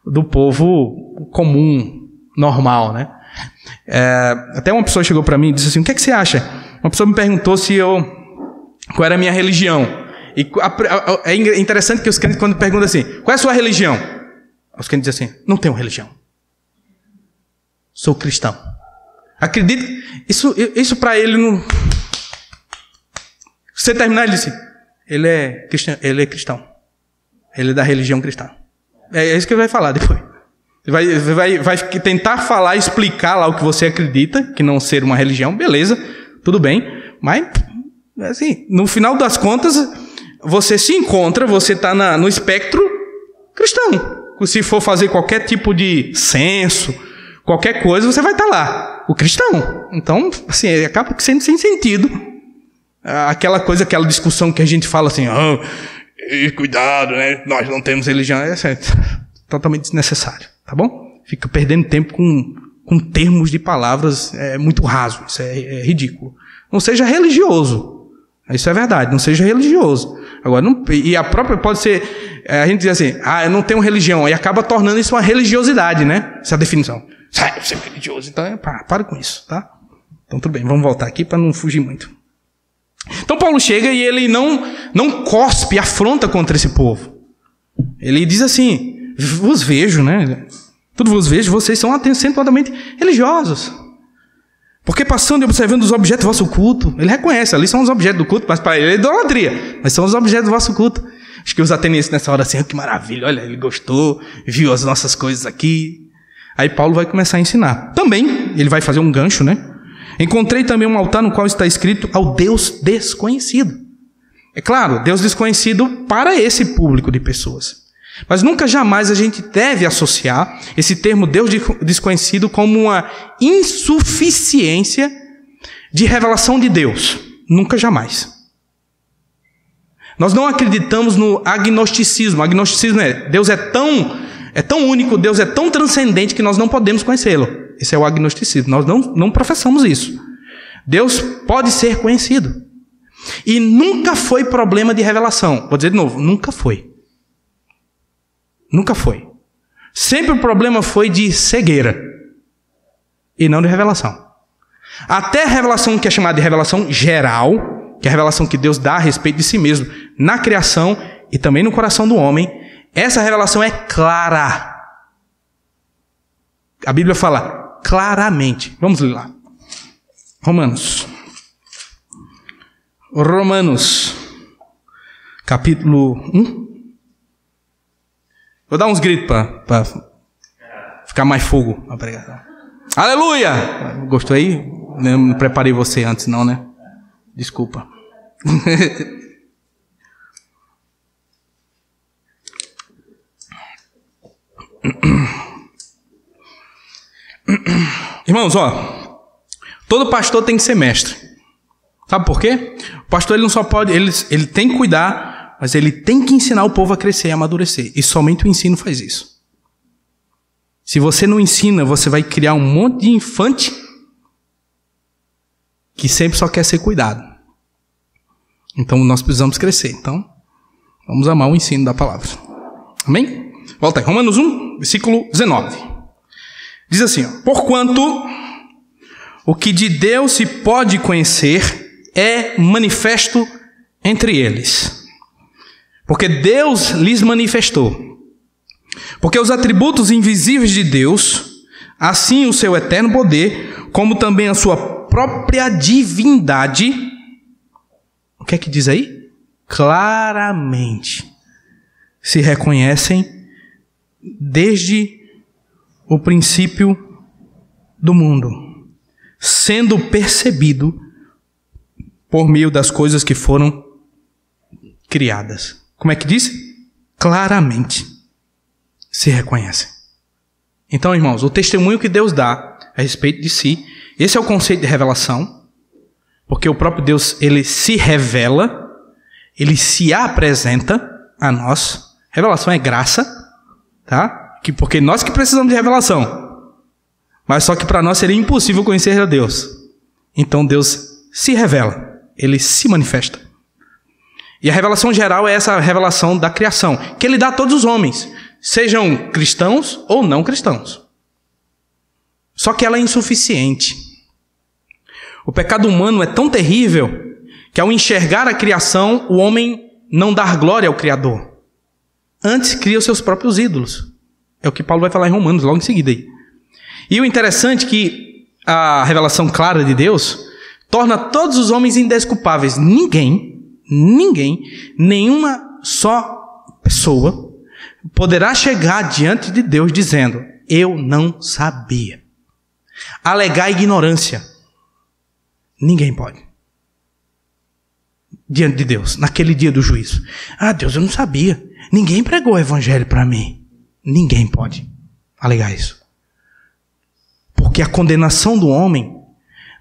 do povo comum, normal, né? Até uma pessoa chegou para mim e disse assim, o que é que você acha? Uma pessoa me perguntou qual era a minha religião. E é interessante que os crentes quando perguntam assim, qual é a sua religião? Os crentes dizem assim, não tenho religião. Sou cristão. Acredito, isso para ele não... Você terminar, ele disse, ele é cristão. Ele é da religião cristã. É isso que ele vai falar depois. Vai tentar falar, explicar lá o que você acredita, que não ser uma religião, beleza, tudo bem. Mas, assim, no final das contas, você se encontra, você está no espectro cristão. Se for fazer qualquer tipo de censo, qualquer coisa, você vai estar lá, o cristão. Então, assim, acaba sendo sem sentido. Aquela discussão que a gente fala assim, cuidado, né? Nós não temos religião, é totalmente desnecessário, tá bom? Fica perdendo tempo com termos de palavras muito raso, isso é ridículo. Não seja religioso, isso é verdade, não seja religioso. Agora, e a própria pode ser, a gente diz assim, eu não tenho religião, e acaba tornando isso uma religiosidade, né? Essa definição. Você é religioso, então para com isso, tá? Então tudo bem, vamos voltar aqui para não fugir muito. Então Paulo chega e ele não cospe, afronta contra esse povo. Ele diz assim, vos vejo, né? Tudo vos vejo, vocês são acentuadamente religiosos. Porque passando e observando os objetos do vosso culto, ele reconhece, ali são os objetos do culto, mas para ele é idolatria, mas são os objetos do vosso culto. Acho que os atenienses nessa hora assim, que maravilha, olha, ele gostou, viu as nossas coisas aqui. Aí Paulo vai começar a ensinar. Também, ele vai fazer um gancho, né? Encontrei também um altar no qual está escrito ao Deus desconhecido. É claro, Deus desconhecido para esse público de pessoas. Mas nunca jamais a gente deve associar esse termo Deus desconhecido como uma insuficiência de revelação de Deus. Nunca jamais. Nós não acreditamos no agnosticismo. Agnosticismo Deus é tão único, Deus é tão transcendente que nós não podemos conhecê-lo. Esse é o agnosticismo. Nós não professamos isso. Deus pode ser conhecido. E nunca foi problema de revelação. Vou dizer de novo, nunca foi. Nunca foi. Sempre o problema foi de cegueira. E não de revelação. Até a revelação que é chamada de revelação geral, que é a revelação que Deus dá a respeito de si mesmo, na criação e também no coração do homem, essa revelação é clara. A Bíblia fala claramente. Vamos ler lá. Romanos. capítulo 1. Vou dar uns gritos para ficar mais fogo a pregação. Aleluia! Gostou aí? Não preparei você antes não, né? Desculpa. Irmãos, todo pastor tem que ser mestre. Sabe por quê? O pastor ele não só pode, ele tem que cuidar, mas ele tem que ensinar o povo a crescer e amadurecer. E somente o ensino faz isso. Se você não ensina, você vai criar um monte de infante que sempre só quer ser cuidado. Então nós precisamos crescer. Então, vamos amar o ensino da palavra. Amém? Volta aí, Romanos 1, versículo 19. Diz assim, porquanto o que de Deus se pode conhecer é manifesto entre eles. Porque Deus lhes manifestou. Porque os atributos invisíveis de Deus, assim o seu eterno poder, como também a sua própria divindade, o que é que diz aí? Claramente se reconhecem desde o princípio do mundo, sendo percebido por meio das coisas que foram criadas. Como é que diz? Claramente se reconhecem. Então, irmãos, o testemunho que Deus dá a respeito de si, esse é o conceito de revelação, porque o próprio Deus, ele se revela, ele se apresenta a nós. Revelação é graça, tá? Porque nós que precisamos de revelação. Mas só que para nós seria impossível conhecer a Deus. Então Deus se revela, ele se manifesta. E a revelação geral é essa revelação da criação, que ele dá a todos os homens, sejam cristãos ou não cristãos. Só que ela é insuficiente. O pecado humano é tão terrível que ao enxergar a criação, o homem não dá glória ao Criador. Antes cria os seus próprios ídolos. É o que Paulo vai falar em Romanos logo em seguida aí. E o interessante é que a revelação clara de Deus torna todos os homens indesculpáveis. Nenhuma só pessoa poderá chegar diante de Deus dizendo, eu não sabia. Alegar ignorância. Ninguém pode. Diante de Deus, naquele dia do juízo. Ah, Deus, eu não sabia. Ninguém pregou o evangelho para mim. Ninguém pode alegar isso. Porque a condenação do homem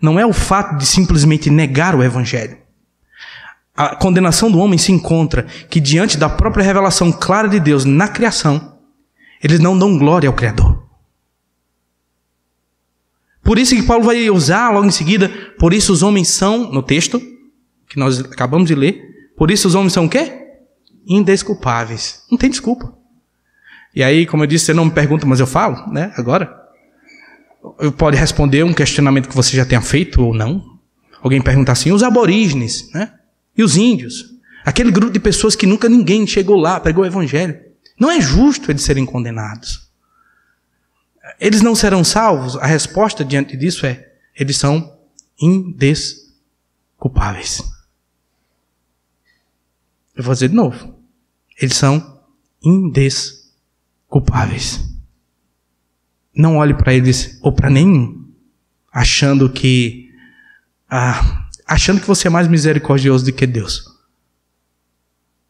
não é o fato de simplesmente negar o evangelho. A condenação do homem se encontra que diante da própria revelação clara de Deus na criação, eles não dão glória ao Criador. Por isso que Paulo vai usar logo em seguida, por isso os homens são, no texto que nós acabamos de ler, por isso os homens são o quê? Indesculpáveis. Não tem desculpa. E aí, como eu disse, você não me pergunta, mas eu falo, né? Agora. Eu pode responder um questionamento que você já tenha feito ou não. Alguém pergunta assim, os aborígenes, né? E os índios? Aquele grupo de pessoas que nunca ninguém chegou lá, pregou o evangelho. Não é justo eles serem condenados. Eles não serão salvos? A resposta diante disso é, eles são indesculpáveis. Eu vou dizer de novo. Eles são indesculpáveis. Não olhe para eles, ou para nenhum, achando que você é mais misericordioso do que Deus.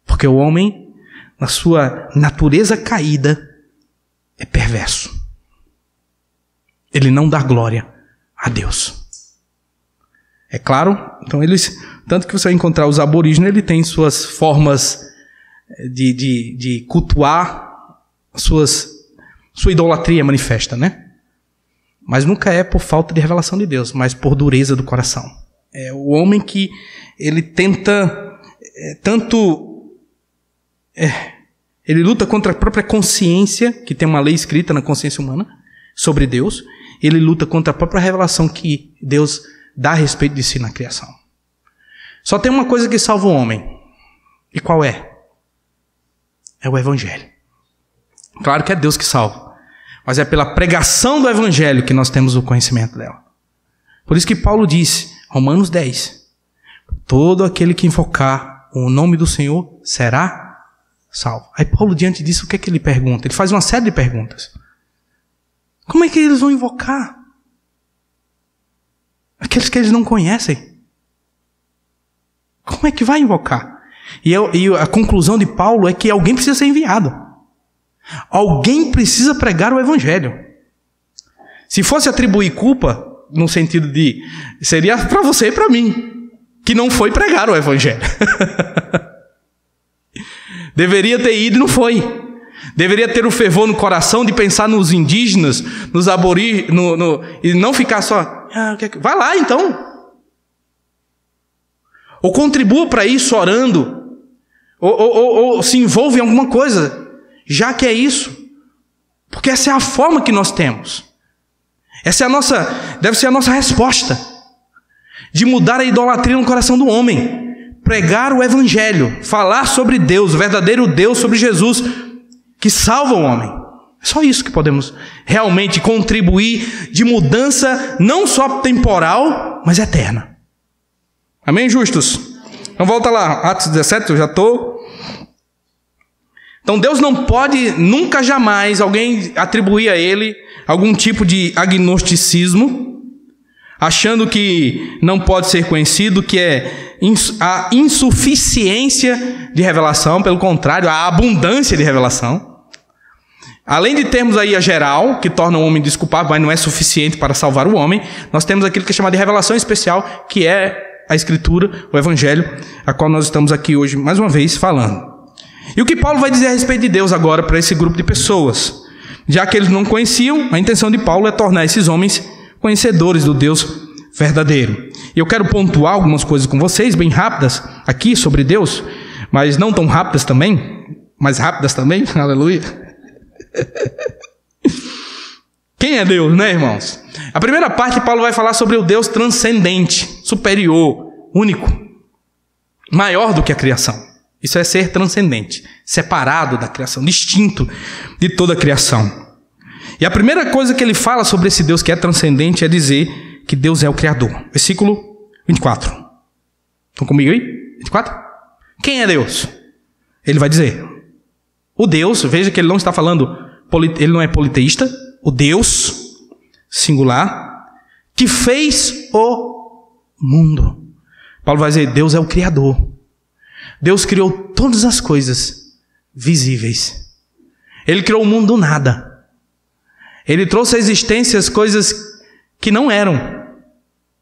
Porque o homem, na sua natureza caída, é perverso. Ele não dá glória a Deus. É claro, então tanto que você vai encontrar os aborígenes, ele tem suas formas de cultuar sua idolatria manifesta, né? Mas nunca é por falta de revelação de Deus, mas por dureza do coração. É o homem que ele tenta ele luta contra a própria consciência, que tem uma lei escrita na consciência humana sobre Deus. Ele luta contra a própria revelação que Deus dá a respeito de si na criação. Só tem uma coisa que salva o homem. E qual é? É o evangelho. Claro que é Deus que salva, mas é pela pregação do evangelho que nós temos o conhecimento dela. Por isso que Paulo disse, Romanos 10, todo aquele que invocar o nome do Senhor será salvo. Aí Paulo, diante disso, o que é que ele pergunta? Ele faz uma série de perguntas. Como é que eles vão invocar aqueles que eles não conhecem? Como é que vai invocar? E a conclusão de Paulo é que alguém precisa ser enviado. Alguém precisa pregar o evangelho. Se fosse atribuir culpa, no sentido de, seria para você e para mim, que não foi pregar o evangelho. Deveria ter ido e não foi. Deveria ter o fervor no coração de pensar nos indígenas, nos aborígenes, e não ficar só, vai lá então. Ou contribua para isso orando, ou se envolva em alguma coisa, já que é isso. Porque essa é a forma que nós temos. Essa é deve ser a nossa resposta, de mudar a idolatria no coração do homem, pregar o evangelho, falar sobre Deus, o verdadeiro Deus, sobre Jesus, que salva o homem. É só isso que podemos realmente contribuir de mudança, não só temporal, mas eterna. Amém, justos? Então volta lá, Atos 17, eu já estou. Então Deus não pode, nunca jamais, alguém atribuir a Ele algum tipo de agnosticismo, achando que não pode ser conhecido, que é a insuficiência de revelação, pelo contrário, a abundância de revelação. Além de termos aí a geral, que torna o homem desculpável, mas não é suficiente para salvar o homem, nós temos aquilo que é chamado de revelação especial, que é a Escritura, o Evangelho, a qual nós estamos aqui hoje, mais uma vez, falando. E o que Paulo vai dizer a respeito de Deus agora para esse grupo de pessoas? Já que eles não conheciam, a intenção de Paulo é tornar esses homens conhecedores do Deus verdadeiro. E eu quero pontuar algumas coisas com vocês, bem rápidas, aqui sobre Deus, mas não tão rápidas também, mas rápidas também, aleluia. Quem é Deus, né, irmãos? A primeira parte, Paulo vai falar sobre o Deus transcendente, superior, único, maior do que a criação. Isso é ser transcendente, separado da criação, distinto de toda a criação. E a primeira coisa que ele fala sobre esse Deus que é transcendente é dizer que Deus é o Criador. Versículo 24. Estão comigo aí? 24? Quem é Deus? Ele vai dizer, o Deus, veja que ele não está falando, ele não é politeísta, o Deus, singular, que fez o mundo. Paulo vai dizer, Deus é o Criador. Deus criou todas as coisas visíveis. Ele criou o mundo do nada. Ele trouxe à existência as coisas que não eram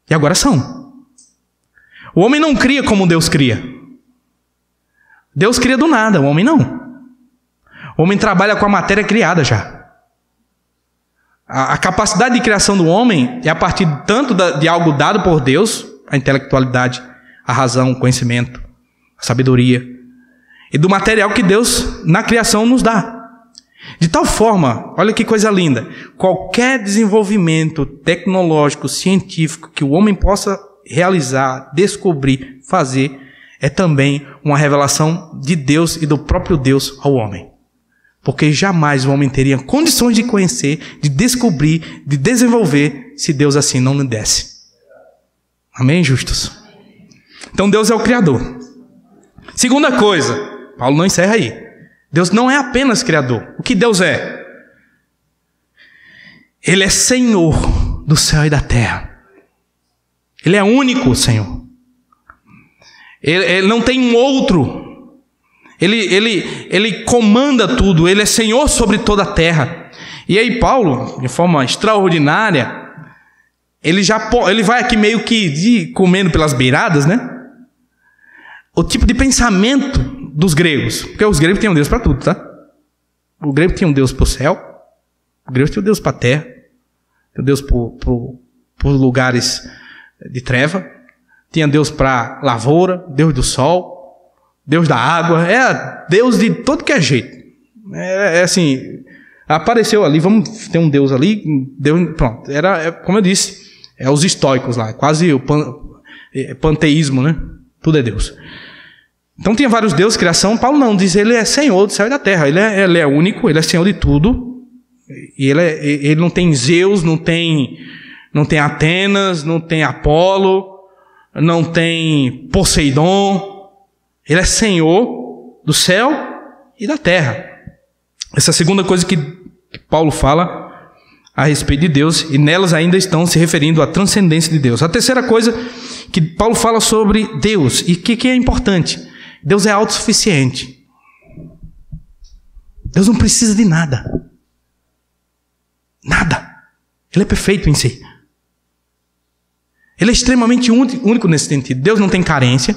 e agora são. O homem não cria como Deus cria. Deus cria do nada, o homem não. O homem trabalha com a matéria criada já. A capacidade de criação do homem é a partir tanto de algo dado por Deus, a intelectualidade, a razão, o conhecimento, a sabedoria, e do material que Deus na criação nos dá. De tal forma, olha que coisa linda, qualquer desenvolvimento tecnológico, científico que o homem possa realizar, descobrir, fazer, é também uma revelação de Deus e do próprio Deus ao homem. Porque jamais o homem teria condições de conhecer, de descobrir, de desenvolver, se Deus assim não lhe desse. Amém, justos? Então Deus é o Criador. Segunda coisa, Paulo não encerra aí. Deus não é apenas Criador. O que Deus é? Ele é Senhor do céu e da terra. Ele é único, Senhor. Ele não tem um outro. Ele comanda tudo. Ele é Senhor sobre toda a terra. E aí Paulo, de forma extraordinária, ele vai aqui meio que comendo pelas beiradas, né? O tipo de pensamento dos gregos. Porque os gregos têm um Deus para tudo, tá? O grego tinha um Deus para o céu. O grego tinha um Deus para a terra. Tinha um Deus para os lugares de treva. Tinha Deus para a lavoura. Deus do sol. Deus da água. É Deus de todo que é jeito. É assim, apareceu ali, vamos ter um Deus ali. Deus, pronto. Como eu disse, é os estoicos lá. Quase o panteísmo, né? Tudo é Deus. Então tinha vários deuses, criação. Paulo não, diz ele é Senhor do céu e da terra. Ele é único, ele é Senhor de tudo. E ele não tem Zeus, não tem Atenas, não tem Apolo, não tem Poseidon. Ele é Senhor do céu e da terra. Essa é a segunda coisa que Paulo fala a respeito de Deus, e nelas ainda estão se referindo à transcendência de Deus. A terceira coisa que Paulo fala sobre Deus, e que é importante: Deus é autossuficiente. Deus não precisa de nada. Nada. Ele é perfeito em si. Ele é extremamente único nesse sentido. Deus não tem carência.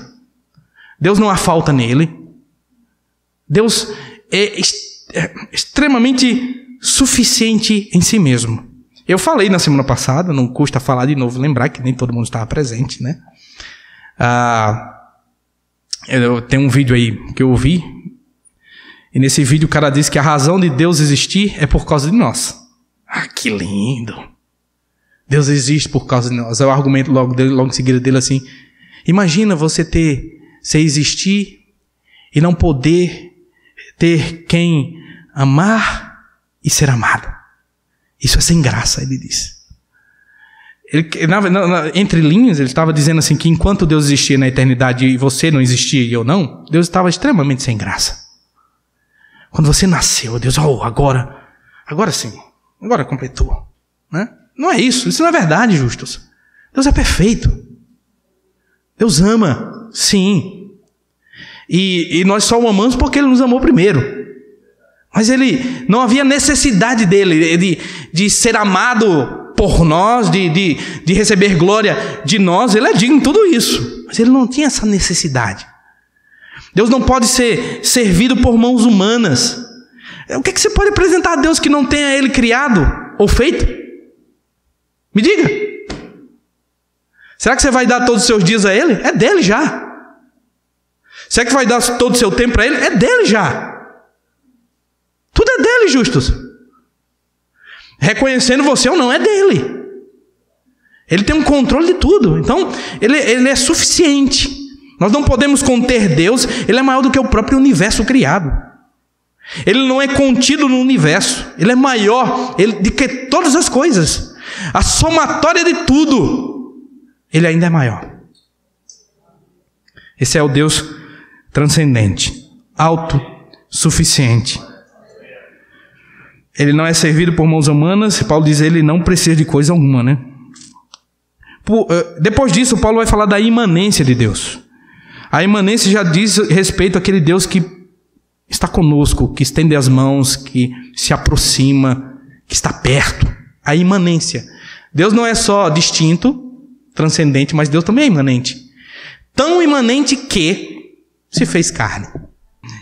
Deus não há falta nele. Deus é extremamente suficiente em si mesmo. Eu falei na semana passada, não custa falar de novo, lembrar que nem todo mundo estava presente, né? Eu tenho um vídeo aí que eu ouvi, e nesse vídeo o cara disse que a razão de Deus existir é por causa de nós. Ah, que lindo! Deus existe por causa de nós. É o argumento logo em seguida dele assim: imagina você existir e não poder ter quem amar e ser amado. Isso é sem graça, ele disse. Entre linhas, ele estava dizendo assim que enquanto Deus existia na eternidade e você não existia e eu não, Deus estava extremamente sem graça. Quando você nasceu, Deus, agora sim, agora completou. Né? Não é isso não é verdade, justos. Deus é perfeito. Deus ama, sim. E nós só o amamos porque Ele nos amou primeiro. Mas Ele não havia necessidade dele de ser amado por nós, de receber glória de nós. Ele é digno de tudo isso. Mas Ele não tinha essa necessidade. Deus não pode ser servido por mãos humanas. O que você pode apresentar a Deus que não tenha Ele criado ou feito? Me diga. Será que você vai dar todos os seus dias a Ele? É dele já. Será que vai dar todo o seu tempo para Ele? É dele já. Tudo é dele, justos. Reconhecendo você ou não, é dele. Ele tem um controle de tudo. Então, ele é suficiente. Nós não podemos conter Deus. Ele é maior do que o próprio universo criado. Ele não é contido no universo. Ele é maior do que todas as coisas. A somatória de tudo. Ele ainda é maior. Esse é o Deus transcendente, autossuficiente. Ele não é servido por mãos humanas. Paulo diz que ele não precisa de coisa alguma, né? Depois disso, Paulo vai falar da imanência de Deus. A imanência já diz respeito àquele Deus que está conosco, que estende as mãos, que se aproxima, que está perto. A imanência. Deus não é só distinto, transcendente, mas Deus também é imanente. Tão imanente que se fez carne.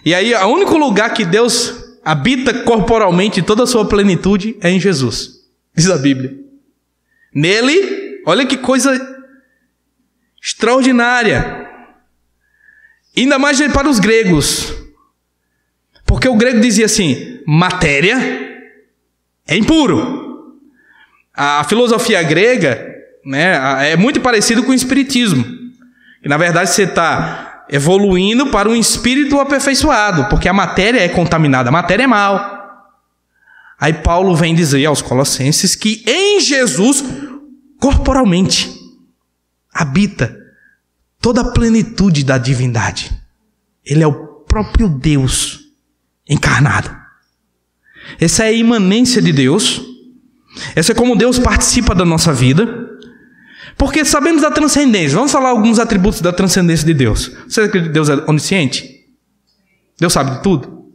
E aí, o único lugar que Deus habita corporalmente toda a sua plenitude é em Jesus, diz a Bíblia. Nele, olha que coisa extraordinária. Ainda mais para os gregos. Porque o grego dizia assim: matéria é impuro. A filosofia grega, né, é muito parecido com o espiritismo. Que na verdade você está evoluindo para um espírito aperfeiçoado, porque a matéria é contaminada, a matéria é mal. Aí Paulo vem dizer aos Colossenses que em Jesus, corporalmente, habita toda a plenitude da divindade. Ele é o próprio Deus encarnado. Essa é a imanência de Deus. Essa é como Deus participa da nossa vida. Porque sabemos da transcendência. Vamos falar alguns atributos da transcendência de Deus. Você acredita que Deus é onisciente? Deus sabe de tudo?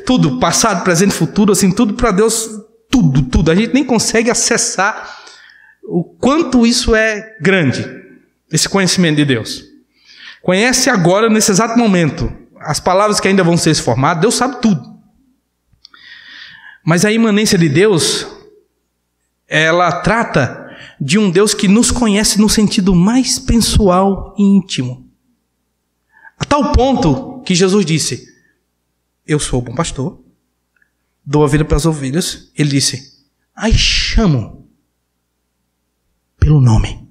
Tudo, passado, presente, futuro, assim, tudo para Deus, tudo. A gente nem consegue acessar o quanto isso é grande, esse conhecimento de Deus. Conhece agora, nesse exato momento, as palavras que ainda vão ser formadas. Deus sabe tudo. Mas a imanência de Deus, ela trata de um Deus que nos conhece no sentido mais pessoal e íntimo. A tal ponto que Jesus disse: eu sou o bom pastor, dou a vida para as ovelhas. Ele disse: ai, chamo pelo nome.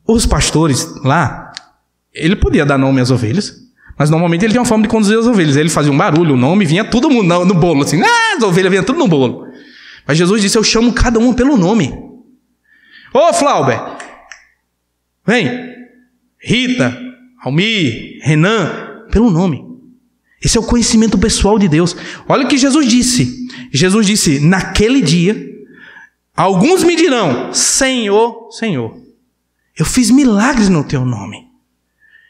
Os pastores lá, ele podia dar nome às ovelhas, mas normalmente ele tinha uma forma de conduzir as ovelhas. Ele fazia um barulho, o nome, vinha todo mundo no bolo, assim, as ovelhas vinham tudo no bolo. Mas Jesus disse: eu chamo cada uma pelo nome. Ô Flauber, vem. Rita, Almir, Renan, pelo nome. Esse é o conhecimento pessoal de Deus. Olha o que Jesus disse. Jesus disse, naquele dia, alguns me dirão, Senhor, Senhor, eu fiz milagres no teu nome.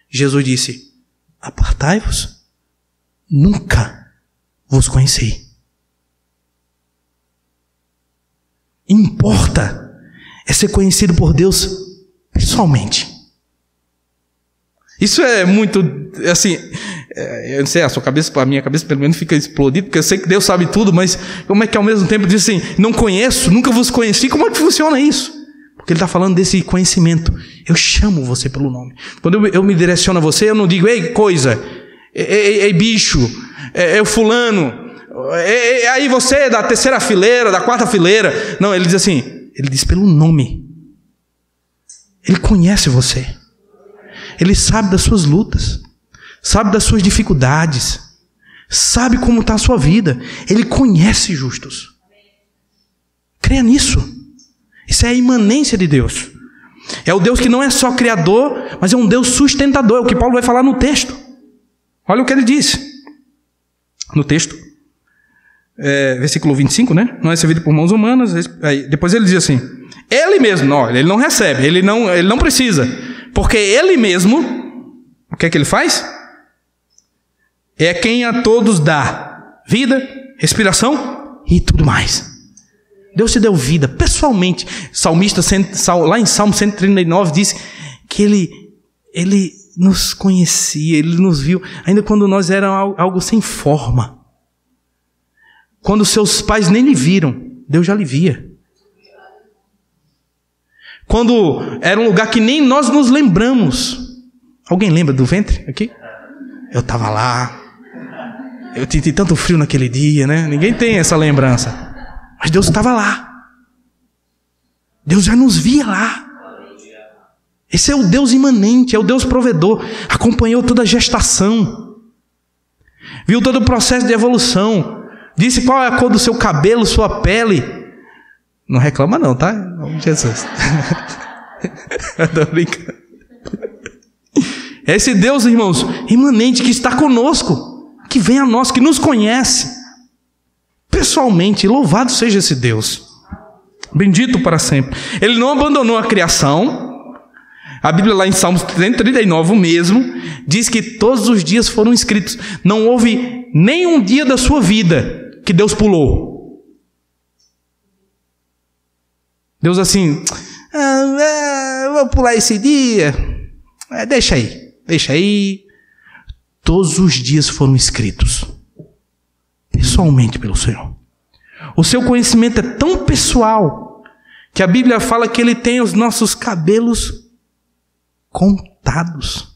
Jesus disse, apartai-vos, nunca vos conheci. Importa é ser conhecido por Deus pessoalmente. Isso é muito, assim, eu não sei, a minha cabeça pelo menos fica explodida, porque eu sei que Deus sabe tudo, mas como é que ao mesmo tempo diz assim, não conheço, nunca vos conheci, como é que funciona isso? Porque ele está falando desse conhecimento. Eu chamo você pelo nome. Quando eu me direciono a você, eu não digo, ei coisa, ei bicho, o fulano, aí você é da terceira fileira, da quarta fileira. Não, ele diz assim, ele diz pelo nome. Ele conhece você. Ele sabe das suas lutas, sabe das suas dificuldades, sabe como está a sua vida. Ele conhece justos. Creia nisso. Isso é a imanência de Deus. É o Deus que não é só criador, mas é um Deus sustentador. É o que Paulo vai falar no texto. Olha o que ele diz no texto. Versículo 25, né? Não é servido por mãos humanas. Aí, depois ele diz assim, ele mesmo, não, ele não recebe, ele não precisa. Porque ele mesmo, o que é que ele faz? É quem a todos dá vida, respiração e tudo mais. Deus te deu vida pessoalmente. Salmista, lá em Salmo 139, diz que ele nos conhecia, ele nos viu, ainda quando nós éramos algo sem forma. Quando seus pais nem lhe viram, Deus já lhe via. Quando era um lugar que nem nós nos lembramos. Alguém lembra do ventre aqui? Eu estava lá. Eu senti tanto frio naquele dia, né? Ninguém tem essa lembrança. Mas Deus estava lá. Deus já nos via lá. Esse é o Deus imanente, é o Deus provedor. Acompanhou toda a gestação. Viu todo o processo de evolução. Disse qual é a cor do seu cabelo, sua pele. Não reclama não, tá? Em nome de Jesus. Estou brincando. É esse Deus, irmãos, imanente, que está conosco, que vem a nós, que nos conhece pessoalmente. Louvado seja esse Deus. Bendito para sempre. Ele não abandonou a criação. A Bíblia lá em Salmos 139 mesmo, diz que todos os dias foram escritos. Não houve nenhum dia da sua vida que Deus pulou. Deus assim, vou pular esse dia, deixa aí. Todos os dias foram escritos, pessoalmente pelo Senhor. O seu conhecimento é tão pessoal, que a Bíblia fala que Ele tem os nossos cabelos contados.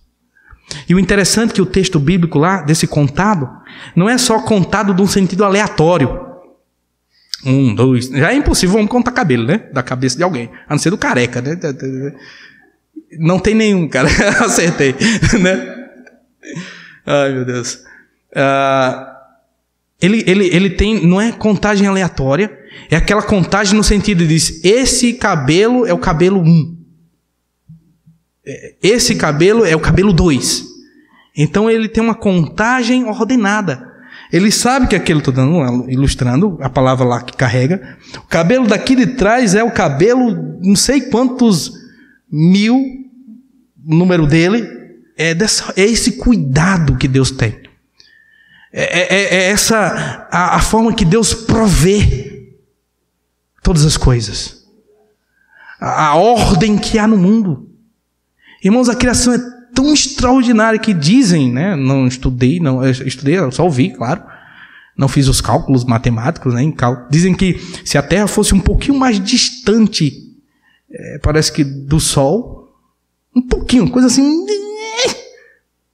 E o interessante é que o texto bíblico lá, desse contado, não é só contado de um sentido aleatório. 1, 2, já é impossível, vamos contar cabelo, né? Da cabeça de alguém, a não ser do careca, né? Não tem nenhum, cara, acertei, né? Ai, meu Deus. Ele tem, não é contagem aleatória, é aquela contagem no sentido de diz, esse cabelo é o cabelo 1. Esse cabelo é o cabelo 2. Então ele tem uma contagem ordenada. Ele sabe que aquilo, estou ilustrando a palavra lá que carrega. O cabelo daqui de trás é o cabelo, não sei quantos mil, o número dele. É esse cuidado que Deus tem. É essa a forma que Deus provê todas as coisas. A ordem que há no mundo. Irmãos, a criação é tão extraordinária que dizem, né? Não estudei, eu só ouvi, claro. Não fiz os cálculos matemáticos, né? Dizem que se a Terra fosse um pouquinho mais distante, parece que do Sol, um pouquinho, coisa assim,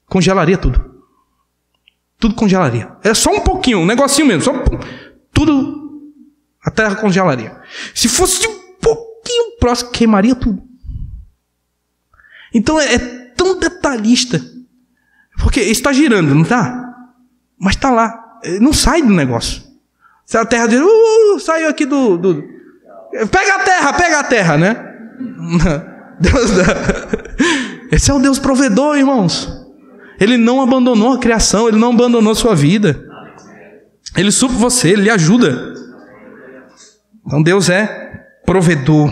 congelaria tudo. Tudo congelaria. É só um pouquinho, um negocinho mesmo, só tudo, a Terra congelaria. Se fosse um pouquinho próximo, queimaria tudo. Então é tão detalhista, porque está girando, não está? Mas está lá, não sai do negócio. Se a Terra diz, saiu aqui do... Pega a Terra, né? Deus dá. Esse é o Deus provedor, irmãos. Ele não abandonou a criação, Ele não abandonou a sua vida. Ele supre você, Ele lhe ajuda. Então Deus é provedor.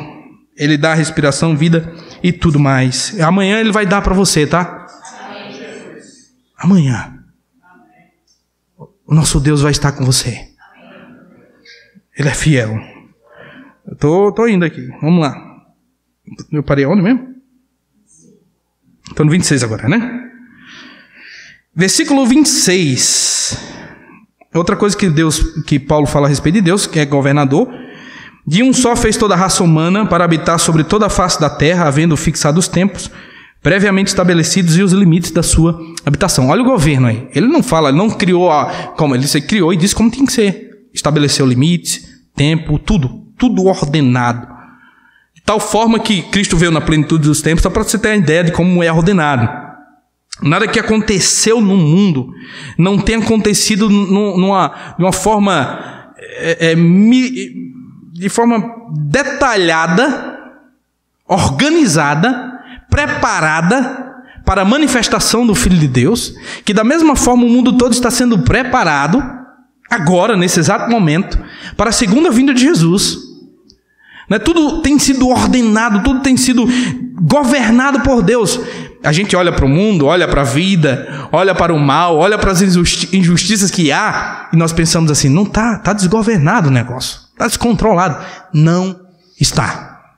Ele dá respiração, vida e tudo mais. Amanhã Ele vai dar para você, tá? Amanhã. O nosso Deus vai estar com você. Ele é fiel. Eu tô indo aqui. Vamos lá. Eu parei onde mesmo? Estou no 26 agora, né? Versículo 26. Outra coisa que Paulo fala a respeito de Deus, que é governador. De um só fez toda a raça humana para habitar sobre toda a face da terra, havendo fixado os tempos previamente estabelecidos e os limites da sua habitação. Olha o governo aí. Ele não fala, ele não criou como ele criou e disse como tem que ser. Estabeleceu limites, tempo, tudo ordenado. De tal forma que Cristo veio na plenitude dos tempos, só para você ter uma ideia de como é ordenado. Nada que aconteceu no mundo não tem acontecido de uma forma de forma detalhada, organizada, preparada para a manifestação do Filho de Deus, que da mesma forma o mundo todo está sendo preparado agora, nesse exato momento, para a segunda vinda de Jesus. Tudo tem sido ordenado, tudo tem sido governado por Deus. A gente olha para o mundo, olha para a vida, olha para o mal, olha para as injustiças que há, e nós pensamos assim, não está desgovernado o negócio, está descontrolado. Não está.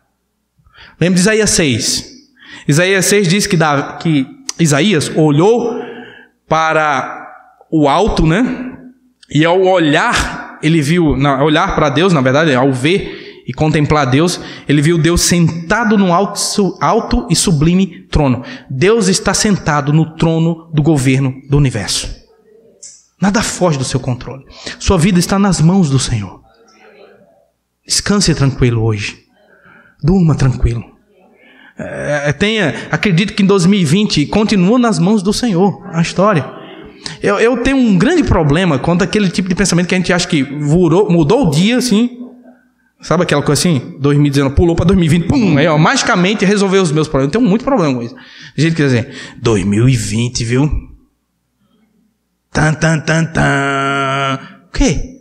Lembra de Isaías 6. Isaías 6 diz que Isaías olhou para o alto, né? E ao olhar, ele viu, olhar para Deus, na verdade, ao ver e contemplar Deus, ele viu Deus sentado no alto e sublime trono. Deus está sentado no trono do governo do universo. Nada foge do seu controle. Sua vida está nas mãos do Senhor. Descanse tranquilo hoje. Durma tranquilo. Acredito que em 2020 continua nas mãos do Senhor a história. Eu tenho um grande problema quanto àquele tipo de pensamento que a gente acha que mudou o dia assim. Sabe aquela coisa assim? 2019 pulou para 2020, pum, aí magicamente resolveu os meus problemas. Eu tenho muito problema com isso. A gente quer dizer, 2020, viu? O quê?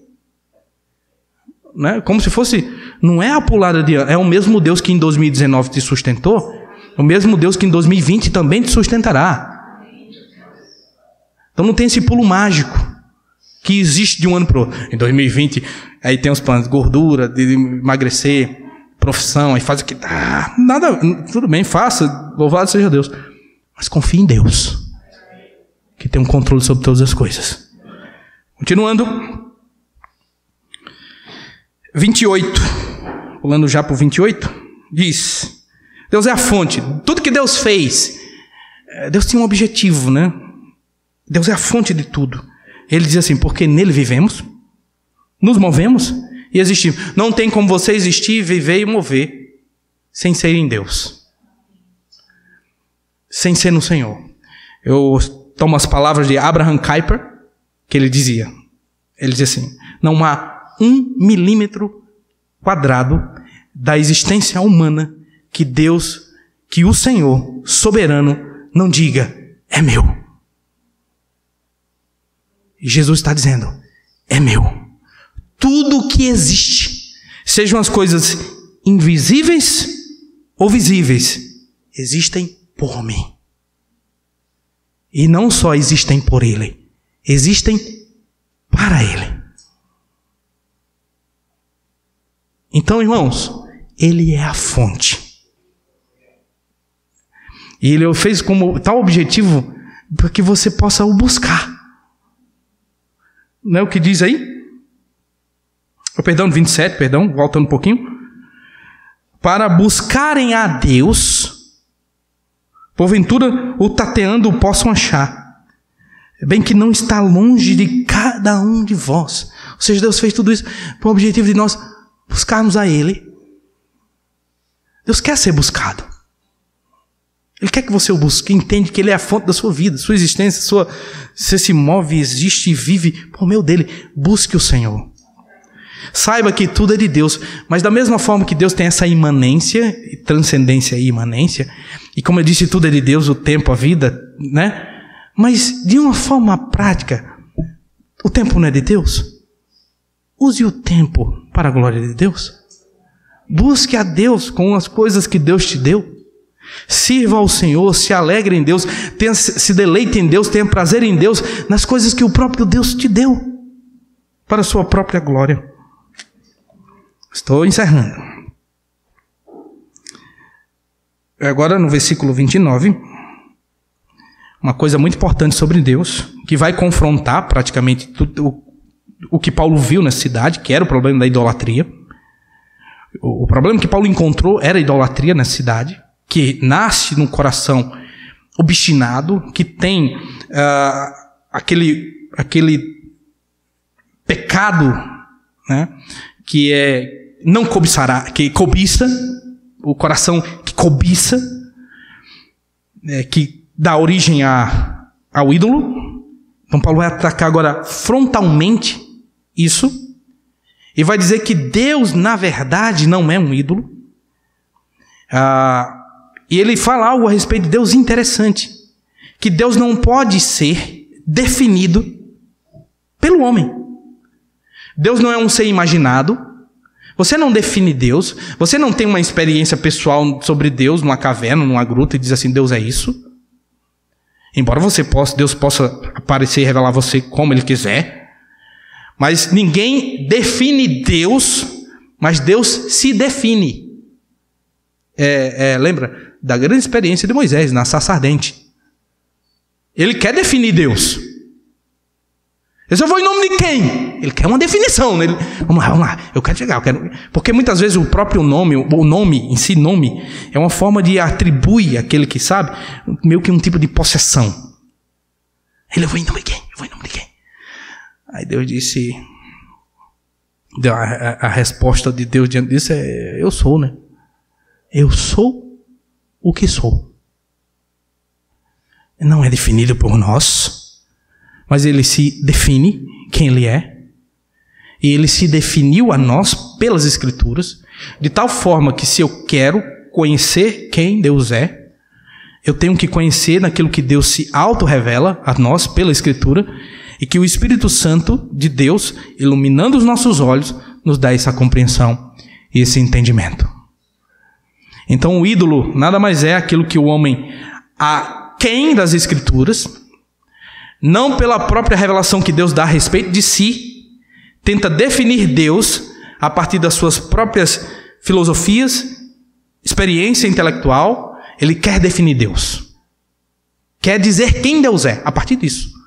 Né? Como se fosse, não é a pulada de ano, é o mesmo Deus que em 2019 te sustentou, o mesmo Deus que em 2020 também te sustentará. Então não tem esse pulo mágico que existe de um ano para o outro. Em 2020, aí tem os planos de gordura, de emagrecer, profissão, aí faz o que dá. Nada, tudo bem, faça, louvado seja Deus. Mas confie em Deus, que tem um controle sobre todas as coisas. Continuando. 28. Pulando já para o 28. Diz: Deus é a fonte. Tudo que Deus fez, Deus tinha um objetivo, né? Deus é a fonte de tudo. Ele diz assim, porque nele vivemos, nos movemos e existimos. Não tem como você existir, viver e mover sem ser em Deus. Sem ser no Senhor. Eu tomo as palavras de Abraham Kuyper, que ele dizia. Ele dizia assim, não há 1 milímetro quadrado da existência humana que o Senhor soberano não diga, é meu. E Jesus está dizendo, é meu. Tudo que existe, sejam as coisas invisíveis ou visíveis, existem por mim. E não só existem por Ele, existem para Ele. Então, irmãos, Ele é a fonte. E Ele fez como tal objetivo para que você possa o buscar. Não é o que diz aí? Perdão, 27, voltando um pouquinho. Para buscarem a Deus, porventura o tateando o possam achar. Bem que não está longe de cada um de vós. Ou seja, Deus fez tudo isso com o objetivo de nós buscarmos a Ele. Deus quer ser buscado. Ele quer que você o busque, entende que Ele é a fonte da sua vida, sua existência, você se move, existe e vive por meio dEle. Busque o Senhor. Saiba que tudo é de Deus, mas da mesma forma que Deus tem essa imanência, transcendência e imanência, e como eu disse, tudo é de Deus, o tempo, a vida, né? Mas de uma forma prática, o tempo não é de Deus? Use o tempo para a glória de Deus. Busque a Deus com as coisas que Deus te deu. Sirva ao Senhor, se alegre em Deus, se deleite em Deus, tenha prazer em Deus, nas coisas que o próprio Deus te deu, para a sua própria glória. Estou encerrando. Agora no versículo 29, uma coisa muito importante sobre Deus, que vai confrontar praticamente tudo o que Paulo viu nessa cidade, que era o problema da idolatria. O problema que Paulo encontrou era a idolatria nessa cidade, que nasce num coração obstinado, que tem aquele pecado, né, que é não cobiçará, que cobiça, o coração que cobiça, que dá origem ao ídolo. Então Paulo vai atacar agora frontalmente isso, e vai dizer que Deus, na verdade, não é um ídolo. E ele fala algo a respeito de Deus interessante, que Deus não pode ser definido pelo homem. Deus não é um ser imaginado. Você não define Deus. Você não tem uma experiência pessoal sobre Deus numa caverna, numa gruta, e diz assim, Deus é isso. Embora Deus possa aparecer e revelar a você como Ele quiser. Mas ninguém define Deus, mas Deus se define. Lembra da grande experiência de Moisés na sarça ardente? Ele quer definir Deus. Eu vou em nome de quem? Ele quer uma definição. Né? Vamos lá, eu quero chegar. Porque muitas vezes o próprio nome, o nome em si, nome, é uma forma de atribuir àquele que sabe, meio que um tipo de possessão. Eu vou em nome de quem? Eu vou em nome de quem? Aí Deus disse, deu a resposta de Deus diante disso é, eu sou, né? Eu sou o que sou. Não é definido por nós, mas Ele se define quem Ele é. E Ele se definiu a nós pelas Escrituras, de tal forma que se eu quero conhecer quem Deus é, eu tenho que conhecer naquilo que Deus se auto-revela a nós pela Escritura, e que o Espírito Santo de Deus, iluminando os nossos olhos, nos dá essa compreensão e esse entendimento. Então o ídolo nada mais é aquilo que o homem, aquém das Escrituras, não pela própria revelação que Deus dá a respeito de si, tenta definir Deus a partir das suas próprias filosofias, experiência intelectual. Ele quer definir Deus. Quer dizer quem Deus é, a partir disso.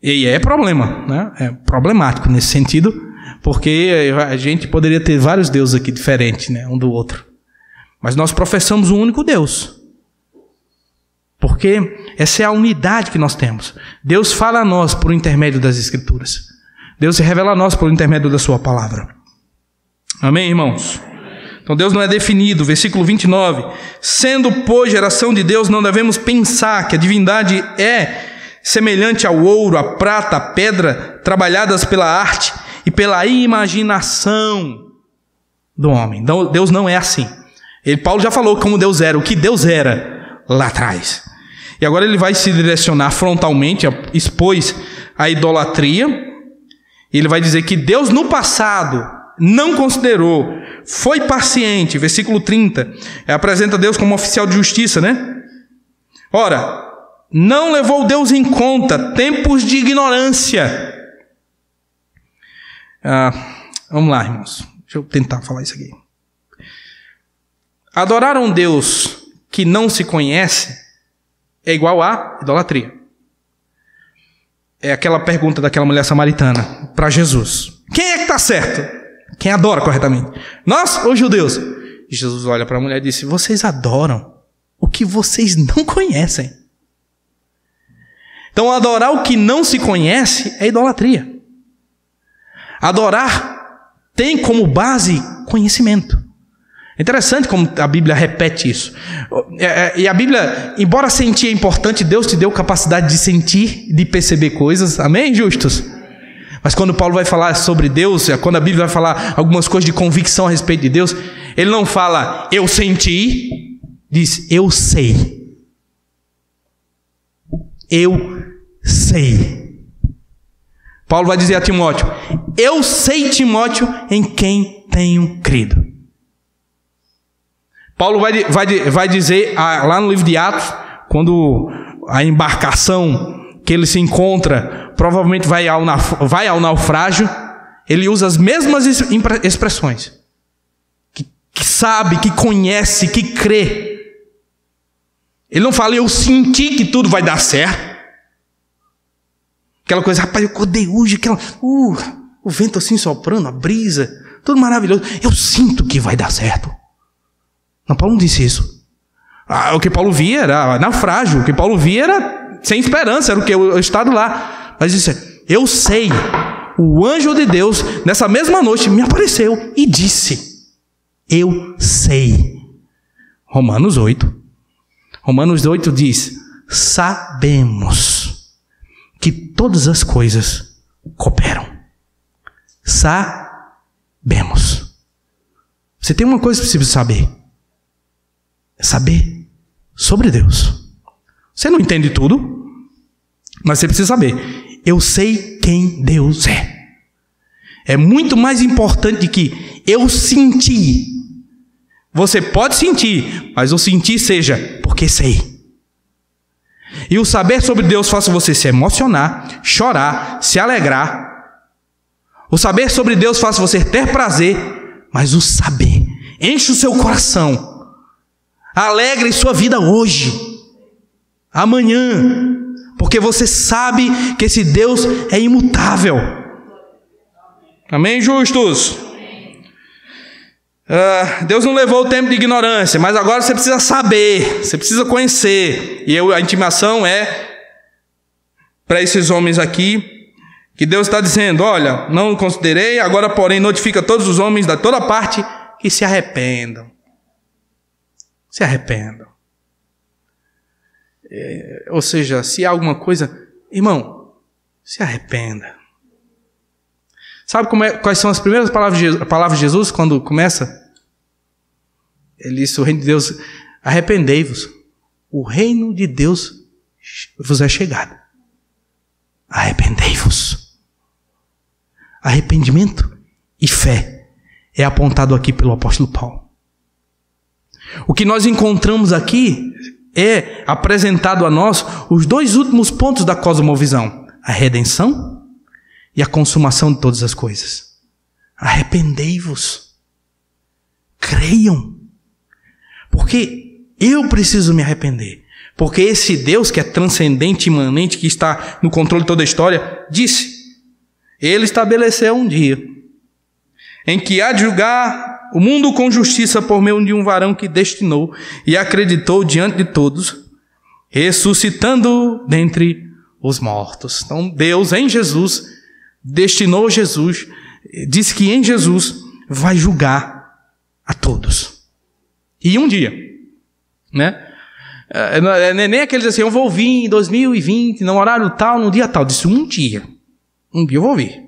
E é problema, né? É problemático nesse sentido, porque a gente poderia ter vários deuses aqui diferentes, né? Um do outro. Mas nós professamos um único Deus. Porque essa é a unidade que nós temos. Deus fala a nós por intermédio das Escrituras. Deus se revela a nós por intermédio da sua palavra. Amém, irmãos? Então Deus não é definido. Versículo 29. Sendo, pois, geração de Deus, não devemos pensar que a divindade é semelhante ao ouro, à prata, à pedra, trabalhadas pela arte e pela imaginação do homem. Então Deus não é assim. Paulo já falou como Deus era, o que Deus era lá atrás. E agora ele vai se direcionar frontalmente, expôs a idolatria. E ele vai dizer que Deus no passado não considerou, foi paciente. Versículo 30, apresenta Deus como oficial de justiça, né? Ora, não levou Deus em conta tempos de ignorância. Vamos lá, irmãos. Deixa eu tentar falar isso aqui. Adorar um Deus que não se conhece é igual a idolatria. É aquela pergunta daquela mulher samaritana para Jesus. Quem é que está certo? Quem adora corretamente? Nós ou judeus? E Jesus olha para a mulher e disse, vocês adoram o que vocês não conhecem. Então adorar o que não se conhece é idolatria. Adorar tem como base conhecimento. É interessante como a Bíblia repete isso. E a Bíblia, embora sentir é importante, Deus te deu capacidade de sentir, de perceber coisas. Amém, justos? Mas quando Paulo vai falar sobre Deus, quando a Bíblia vai falar algumas coisas de convicção a respeito de Deus, ele não fala eu senti, diz eu sei. Eu sei. Paulo vai dizer a Timóteo: eu sei, Timóteo, em quem tenho crido. Paulo vai dizer lá no livro de Atos, quando a embarcação que ele se encontra provavelmente vai ao naufrágio, ele usa as mesmas expressões. Que sabe, que conhece, que crê. Ele não fala eu senti que tudo vai dar certo. Aquela coisa, rapaz, eu acordei hoje, o vento assim soprando, a brisa, tudo maravilhoso. Eu sinto que vai dar certo. Não, Paulo não disse isso. O que Paulo via era naufrágio, o que Paulo via era sem esperança, era o estado lá. Mas disse, eu sei, o anjo de Deus, nessa mesma noite, me apareceu e disse, eu sei. Romanos 8 diz, sabemos que todas as coisas cooperam. Sabemos. Você tem uma coisa que você precisa saber. É saber sobre Deus. Você não entende tudo, mas você precisa saber. Eu sei quem Deus é. É muito mais importante que eu senti. Você pode sentir, mas o sentir seja porque sei. E o saber sobre Deus faça você se emocionar, chorar, se alegrar. O saber sobre Deus faça você ter prazer, mas o saber enche o seu coração. Alegre sua vida hoje, amanhã, porque você sabe que esse Deus é imutável. Amém, justos? Deus não levou o tempo de ignorância, mas agora você precisa saber, você precisa conhecer. E a intimação é para esses homens aqui, que Deus está dizendo, olha, não considerei, agora porém notifica todos os homens da toda parte que se arrependam. Se arrependam. Ou seja, se há alguma coisa, irmão, se arrependa. Sabe quais são as primeiras palavras de Jesus quando começa? Ele disse, o reino de Deus, arrependei-vos. O reino de Deus vos é chegado. Arrependei-vos. Arrependimento e fé é apontado aqui pelo apóstolo Paulo. O que nós encontramos aqui é apresentado a nós os dois últimos pontos da cosmovisão: a redenção e a consumação de todas as coisas. Arrependei-vos. Creiam. Porque eu preciso me arrepender. Porque esse Deus que é transcendente, imanente, que está no controle de toda a história, disse, ele estabeleceu um dia em que há de julgar o mundo com justiça por meio de um varão que destinou e acreditou diante de todos, ressuscitando dentre os mortos. Então Deus em Jesus destinou Jesus, disse que em Jesus vai julgar a todos. E um dia, né? Nem aqueles assim, eu vou vir em 2020, no horário tal, no dia tal. Disse um dia eu vou vir.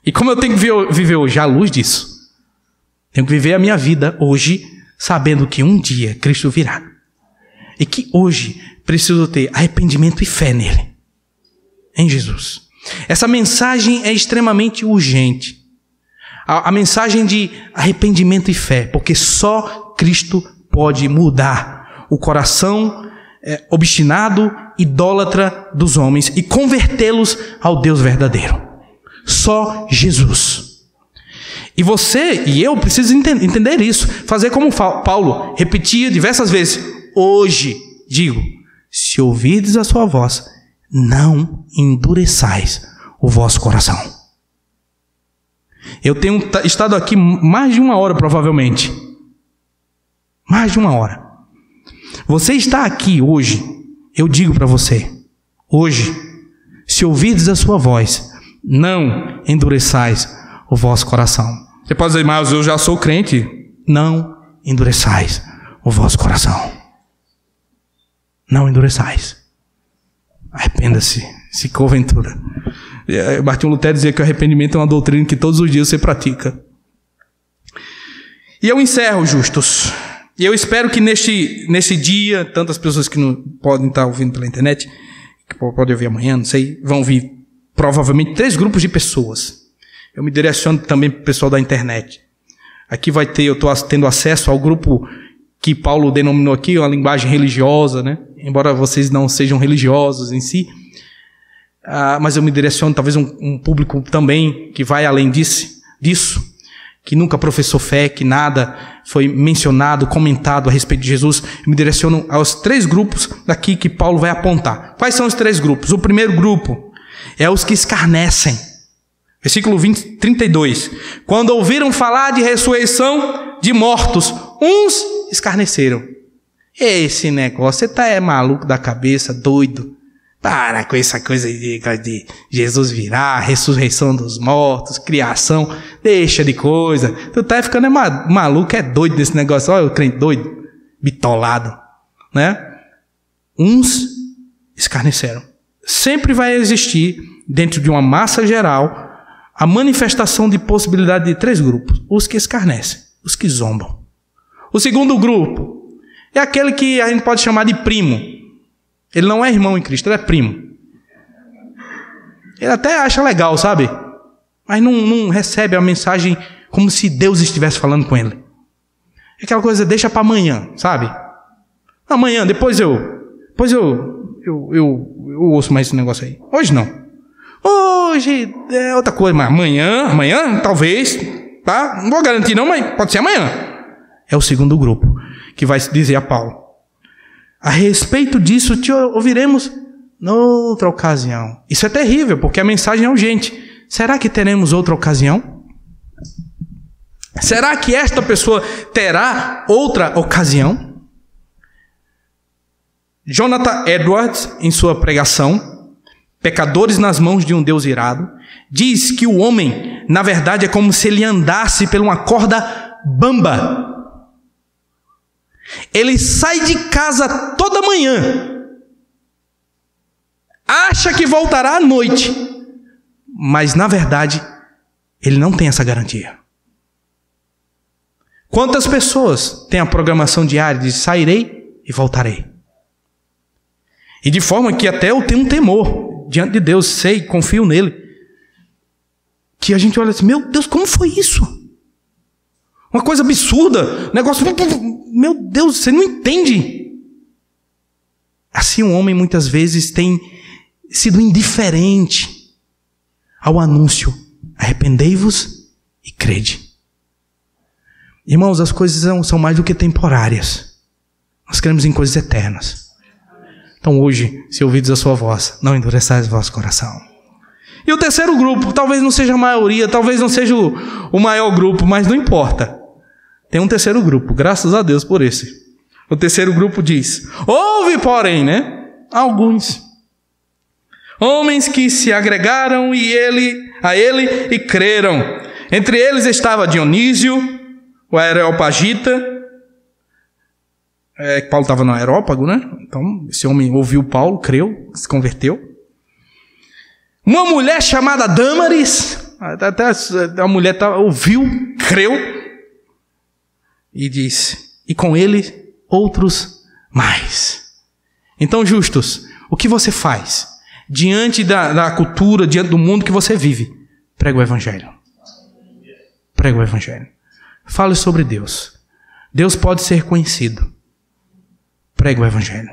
E como eu tenho que viver hoje à luz disso, tenho que viver a minha vida hoje, sabendo que um dia Cristo virá. E que hoje preciso ter arrependimento e fé nele. Em Jesus. Essa mensagem é extremamente urgente. A mensagem de arrependimento e fé. Porque só Cristo pode mudar o coração obstinado, idólatra dos homens e convertê-los ao Deus verdadeiro. Só Jesus. E você e eu precisamos entender isso. Fazer como Paulo repetia diversas vezes. Hoje, digo, se ouvirdes a sua voz, não endureçais o vosso coração. Eu tenho estado aqui mais de 1 hora, provavelmente. Mais de 1 hora. Você está aqui hoje, eu digo para você, hoje, se ouvirdes a sua voz, não endureçais o vosso coração. Você pode dizer, mas eu já sou crente. Não endureçais o vosso coração. Não endureçais. Arrependa-se, se porventura Martinho Lutero dizia que o arrependimento é uma doutrina que todos os dias você pratica. E eu encerro, justos. E eu espero que neste dia, tantas pessoas que não podem estar ouvindo pela internet, que podem ouvir amanhã, não sei, vão ouvir provavelmente 3 grupos de pessoas. Eu me direciono também para o pessoal da internet. Aqui eu estou tendo acesso ao grupo que Paulo denominou aqui, uma linguagem religiosa, né? Embora vocês não sejam religiosos em si, mas eu me direciono talvez um público também que vai além disso, que nunca professou fé, que nada foi mencionado, comentado a respeito de Jesus. Eu me direciono aos 3 grupos daqui que Paulo vai apontar. Quais são os 3 grupos? O primeiro grupo é os que escarnecem. Versículo 32. Quando ouviram falar de ressurreição de mortos, uns escarneceram. Esse negócio, você é maluco da cabeça, doido. Para com essa coisa de Jesus virar, ressurreição dos mortos, criação. Deixa de coisa. Tu tá ficando maluco, é doido desse negócio. Olha o crente doido, bitolado, né? Uns escarneceram. Sempre vai existir, dentro de uma massa geral, a manifestação de possibilidade de 3 grupos. Os que escarnecem, os que zombam. O segundo grupo é aquele que a gente pode chamar de primo. Ele não é irmão em Cristo, ele é primo. Ele até acha legal, sabe? Mas não recebe a mensagem como se Deus estivesse falando com ele. É aquela coisa, deixa para amanhã, sabe? Amanhã, depois eu ouço mais esse negócio aí. Hoje não. Hoje é outra coisa, mas amanhã talvez, tá? Não vou garantir não, mas pode ser amanhã. É o segundo grupo que vai dizer a Paulo: a respeito disso te ouviremos noutra ocasião. Isso é terrível, porque a mensagem é urgente. Será que teremos outra ocasião? Será que esta pessoa terá outra ocasião? Jonathan Edwards, em sua pregação Pecadores nas mãos de um Deus irado, diz que o homem, na verdade, é como se ele andasse por uma corda bamba. Ele sai de casa toda manhã, acha que voltará à noite, mas, na verdade, ele não tem essa garantia. Quantas pessoas têm a programação diária de sairei e voltarei? E de forma que até eu tenho um temor diante de Deus, sei, confio nele, que a gente olha assim, meu Deus, como foi isso? Uma coisa absurda, negócio, meu Deus, você não entende. Assim um homem muitas vezes tem sido indiferente ao anúncio, arrependei-vos e crede. Irmãos, as coisas são mais do que temporárias, nós queremos em coisas eternas. Então hoje, se ouvides a sua voz, não endureçais o vosso coração. E o terceiro grupo, talvez não seja a maioria, talvez não seja o maior grupo, mas não importa. Tem um terceiro grupo, graças a Deus por esse. O terceiro grupo diz: houve, porém, né, alguns homens que se agregaram a ele e creram. Entre eles estava Dionísio, o Areopagita. Paulo estava no Areópago, né? Então, esse homem ouviu Paulo, creu, se converteu. Uma mulher chamada Dâmaris, até a mulher ouviu, creu, e disse, e com ele outros mais. Então, justos, o que você faz diante da cultura, diante do mundo que você vive? Prega o Evangelho. Prega o Evangelho. Fale sobre Deus. Deus pode ser conhecido. Prega o Evangelho.